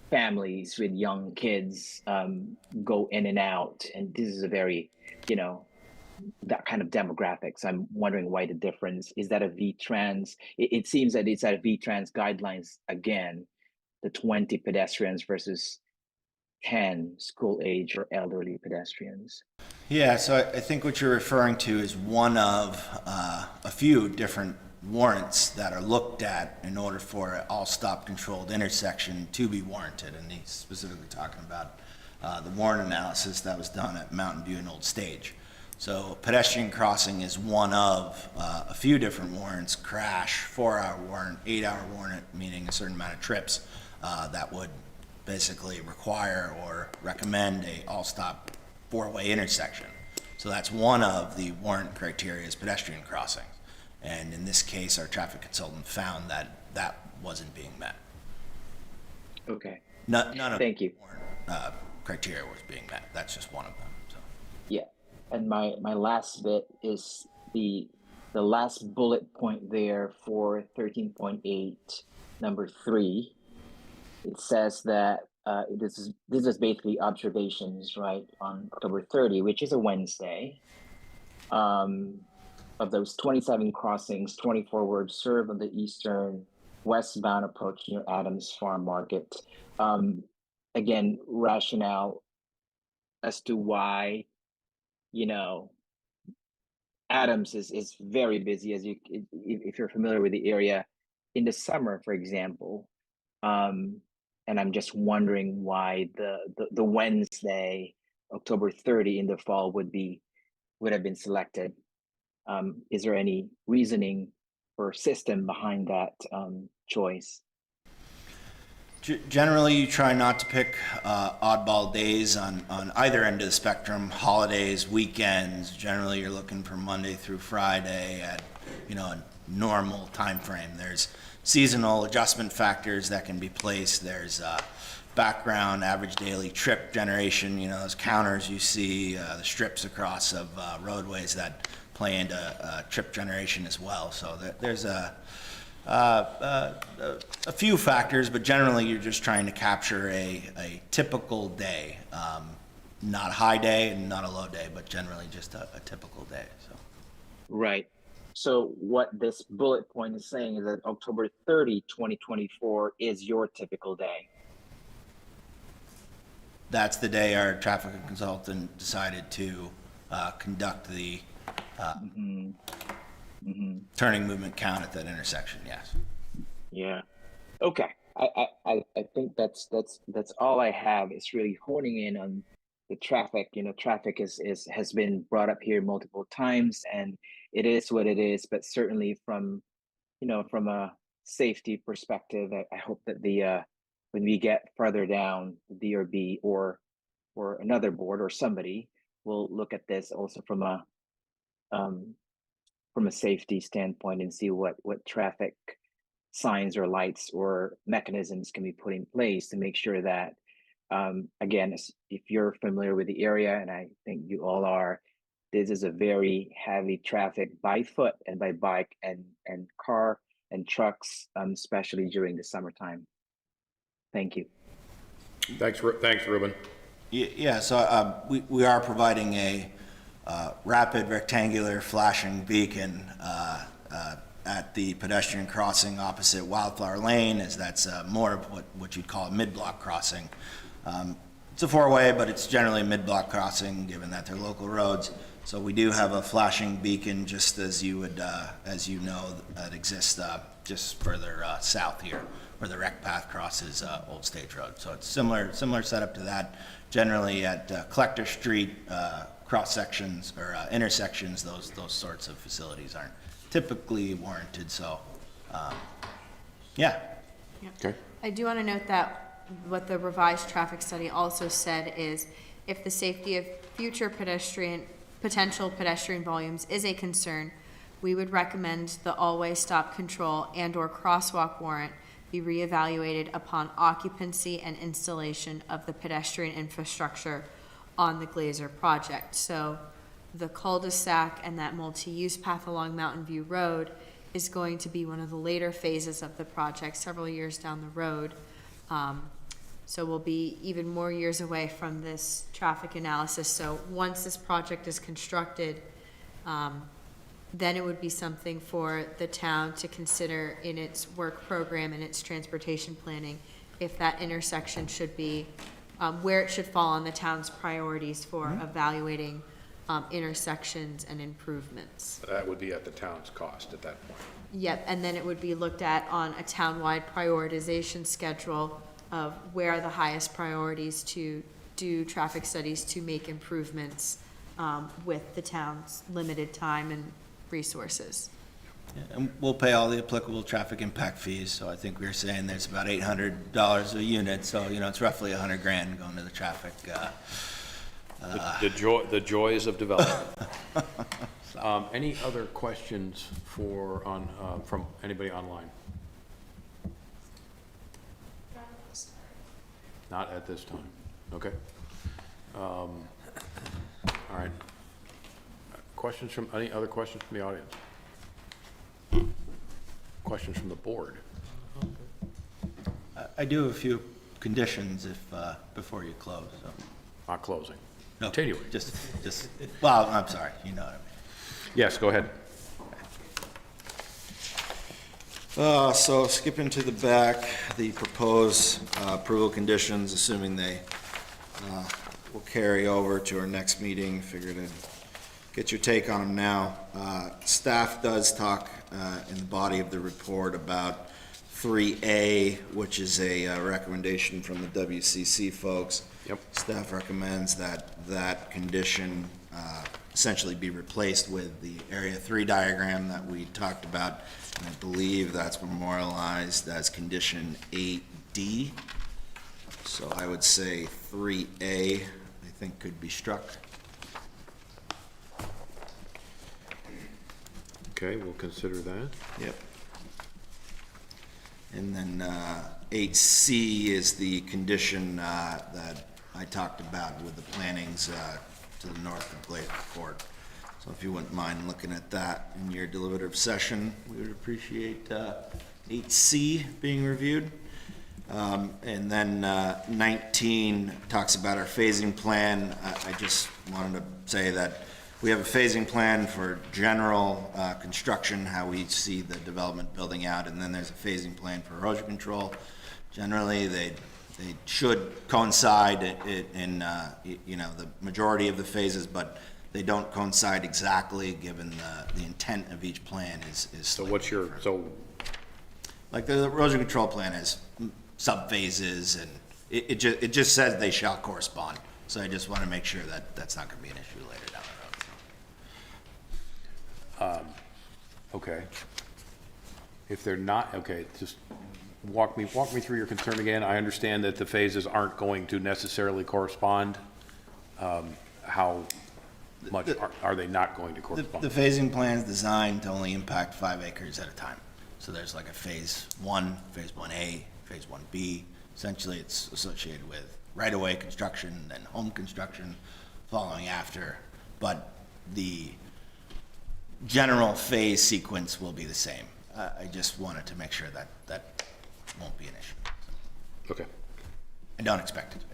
families with young kids go in and out, and this is a very that kind of demographics. I'm wondering why the difference is. That a V-Trans, it seems that it's at a V-Trans guidelines again, the 20 pedestrians versus 10 school age or elderly pedestrians. Yeah, so I think what you're referring to is one of a few different warrants that are looked at in order for an all-stop controlled intersection to be warranted. And he's specifically talking about the warrant analysis that was done at Mountain View and Old Stage. So pedestrian crossing is one of a few different warrants: crash, 4-hour warrant, 8-hour warrant, meaning a certain amount of trips that would basically require or recommend a all-stop 4-way intersection. So that's one of the warrant criteria is pedestrian crossings. And in this case, our traffic consultant found that that wasn't being met. Okay. None of Thank the you. warrant criteria was being met. That's just one of them. So. Yeah. And my last bit is the last bullet point there for 13.8, number 3. It says that this is basically observations, right, on October 30, which is a Wednesday, of of those 27 crossings, 24 were served on the eastern westbound approach near Adams Farm Market. Again, rationale as to why, you know, Adams is very busy, as you, if you're familiar with the area in the summer, for example. And I'm just wondering why the Wednesday, October 30 in the fall would have been selected. Is there any reasoning or system behind that choice? Generally, you try not to pick oddball days on either end of the spectrum, holidays, weekends. Generally, you're looking for Monday through Friday at, you know, a normal time frame. There's seasonal adjustment factors that can be placed. There's background average daily trip generation, you know, those counters you see, the strips across of roadways that play into trip generation as well. So there's a few factors, but generally you're just trying to capture a typical day, not a high day and not a low day, but generally just a typical day. So. Right. So what this bullet point is saying is that October 30, 2024 is your typical day. That's the day our traffic consultant decided to conduct the turning movement count at that intersection, yes. Yeah. Okay. I think that's all I have. It's really honing in on the traffic. You know, traffic has been brought up here multiple times, and it is what it is. But certainly from a safety perspective, I hope that when we get further down, the DRB or another board or somebody will look at this also from a safety standpoint and see what traffic signs or lights or mechanisms can be put in place to make sure that, again, if you're familiar with the area, and I think you all are, this is a very heavy traffic by foot and by bike and car and trucks, especially during the summertime. Thank you. Thanks, Ruben. Yeah, so we are providing a rapid rectangular flashing beacon at the pedestrian crossing opposite Wildflower Lane, as that's more of what you'd call a mid-block crossing. It's a four-way, but it's generally a mid-block crossing, given that they're local roads. So we do have a flashing beacon, just as you would, as you know, that exists just further south here, where the rec path crosses Old Stage Road. So it's similar setup to that. Generally at Collector Street, cross sections or intersections, those sorts of facilities aren't typically warranted. So, yeah. Okay. I do want to note that what the revised traffic study also said is if the safety of future potential pedestrian volumes is a concern, we would recommend the all-way stop control and/or crosswalk warrant be reevaluated upon occupancy and installation of the pedestrian infrastructure on the Glazer project. So the cul-de-sac and that multi-use path along Mountain View Road is going to be one of the later phases of the project, several years down the road. So we'll be even more years away from this traffic analysis. So once this project is constructed, then it would be something for the town to consider in its work program and its transportation planning, if that intersection should be, where it should fall on the town's priorities for evaluating intersections and improvements. That would be at the town's cost at that point. Yep, and then it would be looked at on a townwide prioritization schedule of where are the highest priorities to do traffic studies to make improvements with the town's limited time and resources. Yeah, and we'll pay all the applicable traffic impact fees. So I think we were saying there's about $800 a unit. So, you know, it's roughly $100,000 going to the traffic. The joys of development. Any other questions from anybody online? Not at this time. Okay. All right. Any other questions from the audience? Questions from the board? I do have a few conditions before you close. So. Not closing. No, Continuing. Just, well, I'm sorry, you know what I mean. Yes, go ahead. So skipping to the back, the proposed approval conditions, assuming they will carry over to our next meeting, figure to get your take on them now. Staff does talk in the body of the report about 3A, which is a recommendation from the WCC folks. Yep. Staff recommends that that condition essentially be replaced with the Area 3 diagram that we talked about. And I believe that's memorialized as condition 8D. So I would say 3A, I think, could be struck. Okay, we'll consider that. Yep. And then 8C is the condition that I talked about with the plantings to the north of Glade Court. So if you wouldn't mind looking at that in your deliberative session, we would appreciate 8C being reviewed. And then 19 talks about our phasing plan. I just wanted to say that we have a phasing plan for general construction, how we see the development building out, and then there's a phasing plan for erosion control. Generally, they should coincide in the majority of the phases, but they don't coincide exactly, given the intent of each plan is So what's your, so, like the erosion control plan has sub-phases, and it just says they shall correspond. So I just want to make sure that that's not going to be an issue later down the road. okay. If they're not, okay, just walk me through your concern again. I understand that the phases aren't going to necessarily correspond. How much are they not going to correspond? The phasing plan is designed to only impact 5 acres at a time. So there's like a phase 1, phase 1A, phase 1B. Essentially, it's associated with right-of-way construction, then home construction following after. But the general phase sequence will be the same. I just wanted to make sure that that won't be an issue. Okay. I don't expect it to be.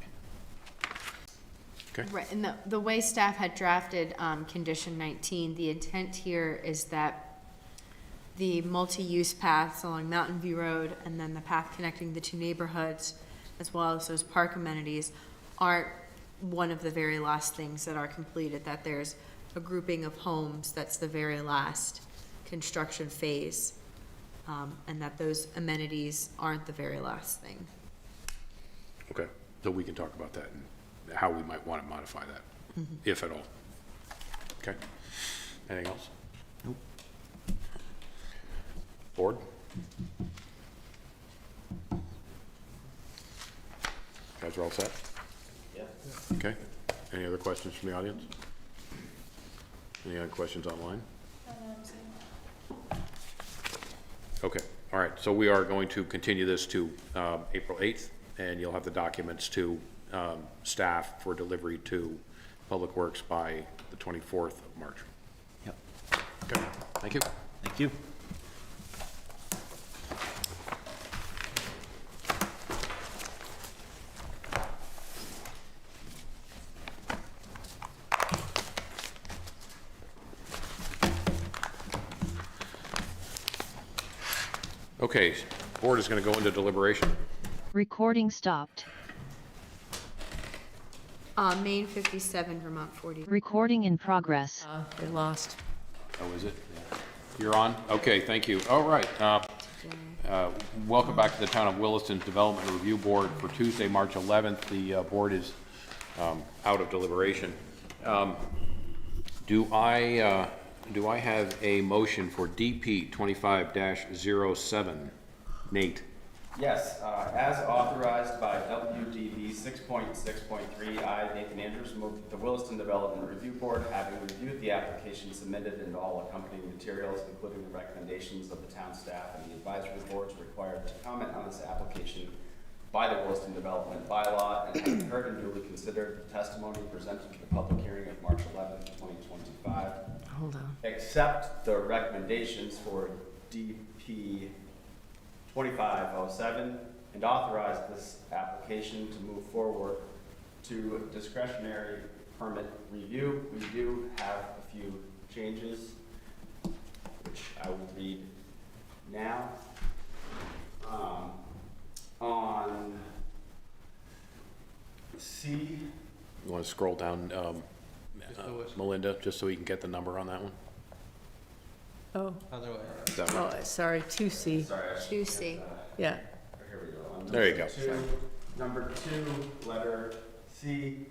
Okay. Right, and the way staff had drafted condition 19, the intent here is that the multi-use paths along Mountain View Road and then the path connecting the two neighborhoods, as well as those park amenities, aren't one of the very last things that are completed, that there's a grouping of homes that's the very last construction phase, and that those amenities aren't the very last thing. Okay, so we can talk about that and how we might want to modify that, if at all. Okay. Anything else? Nope. Board? Guys are all set? Yeah. Okay. Any other questions from the audience? Any other questions online? Okay, all right, so we are going to continue this to April 8th, and you'll have the documents to staff for delivery to Public Works by the 24th of March. Yep. Okay, thank you. Thank you. Okay, board is going to go into deliberation. Recording stopped. Maine 57, Vermont 40. Recording in progress. They lost. Oh, is it? You're on? Okay, thank you. All right. Welcome back to the Town of Williston Development Review Board for Tuesday, March 11th. The board is out of deliberation. Do I have a motion for DP 25-07? Nate? Yes, as authorized by WDB 6.6.3, I, Nathan Andrews, move that the Williston Development Review Board, having reviewed the application submitted and all accompanying materials, including the recommendations of the town staff and the advisory boards required to comment on this application by the Williston Development Bylaw, and having heard and duly considered the testimony presented to the public hearing of March 11th, 2025. Hold on. Accept the recommendations for DP 2507 and authorize this application to move forward to discretionary permit review. We do have a few changes, which I will read now. want to scroll down, lowest. Melinda, just so we can get the number on that one? Oh, Other way. Is that right? oh, sorry, 2C, Sorry, 2C. yeah. here we go. On There you number go. Number 2, letter C,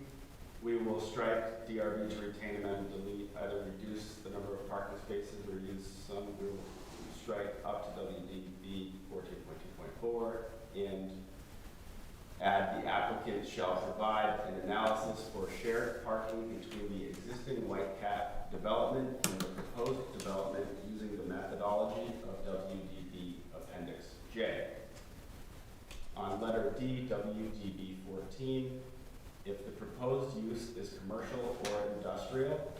we will strike DRB to retain, amend, delete, either reduce the number of parking spaces or use some, we will strike up to WDB 14.2.4 and add the applicant shall provide an analysis for shared parking between the existing White Cat development and the proposed development using the methodology of WDB Appendix J. On letter D, WDB 14, if the proposed use is commercial or industrial,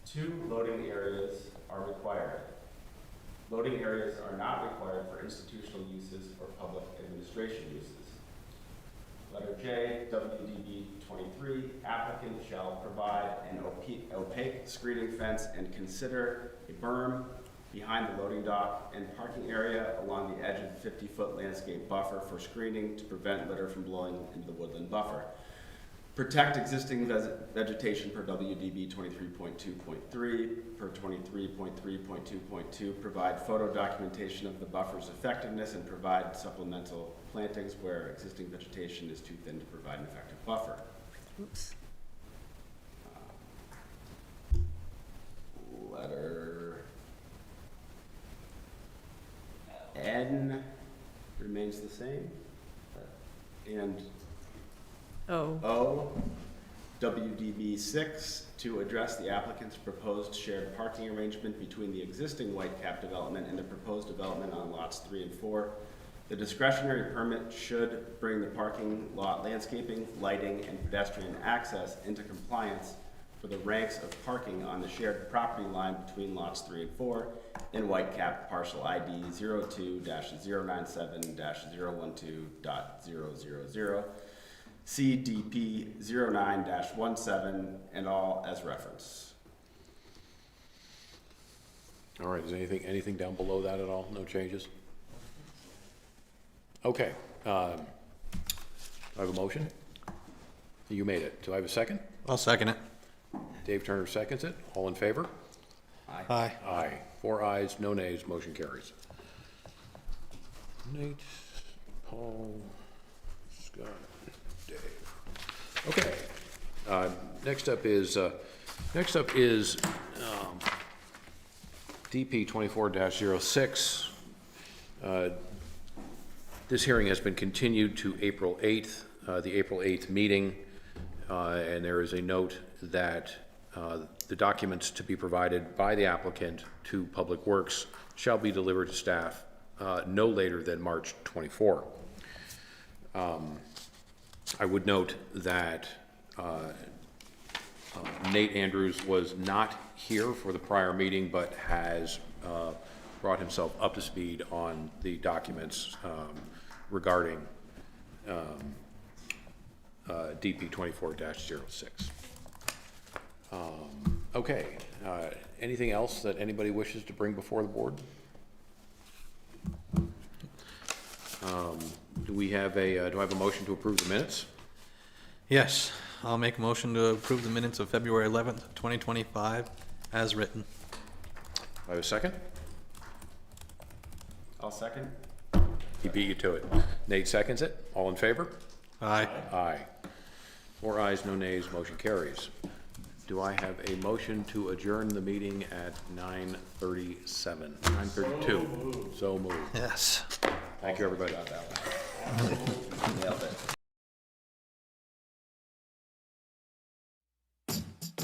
2 loading areas are required. Loading areas are not required for institutional uses or public administration uses. Letter J, WDB 23, applicant shall provide an opaque screening fence and consider a berm behind the loading dock and parking area along the edge of the 50-foot landscape buffer for screening to prevent litter from blowing into the woodland buffer. Protect existing vegetation per WDB 23.2.3, per 23.3.2.2, provide photo documentation of the buffer's effectiveness and provide supplemental plantings where existing vegetation is too thin to provide an effective buffer. Oops. Letter N remains the same. And Oh, O, WDB 6, to address the applicant's proposed shared parking arrangement between the existing White Cap development and the proposed development on lots 3 and 4. The discretionary permit should bring the parking lot landscaping, lighting, and pedestrian access into compliance for the ranks of parking on the shared property line between lots 3 and 4 in White Cap parcel ID 02-097-012.000. CDP 09-17 and all as reference. All right, is anything down below that at all? No changes? Okay. Do I have a motion? You made it. Do I have a second? I'll second it. Dave Turner seconds it. All in favor? Aye. Aye. 4 ayes, no nays, motion carries. Nate, Paul, Scott, Dave. Okay. Next up is DP 24-06. This hearing has been continued to April 8th, the April 8th meeting, and there is a note that the documents to be provided by the applicant to Public Works shall be delivered to staff no later than March 24. I would note that Nate Andrews was not here for the prior meeting, but has brought himself up to speed on the documents regarding DP 24-06. Okay, anything else that anybody wishes to bring before the board? Do I have a motion to approve the minutes? Yes, I'll make a motion to approve the minutes of February 11th, 2025, as written. Do I have a second? I'll second. He beat you to it. Nate seconds it. All in favor? Aye. Aye. 4 ayes, no nays, motion carries. Do I have a motion to adjourn the meeting at 9:37, 9:32? So moved. Yes. Thank you, everybody. Nailed it.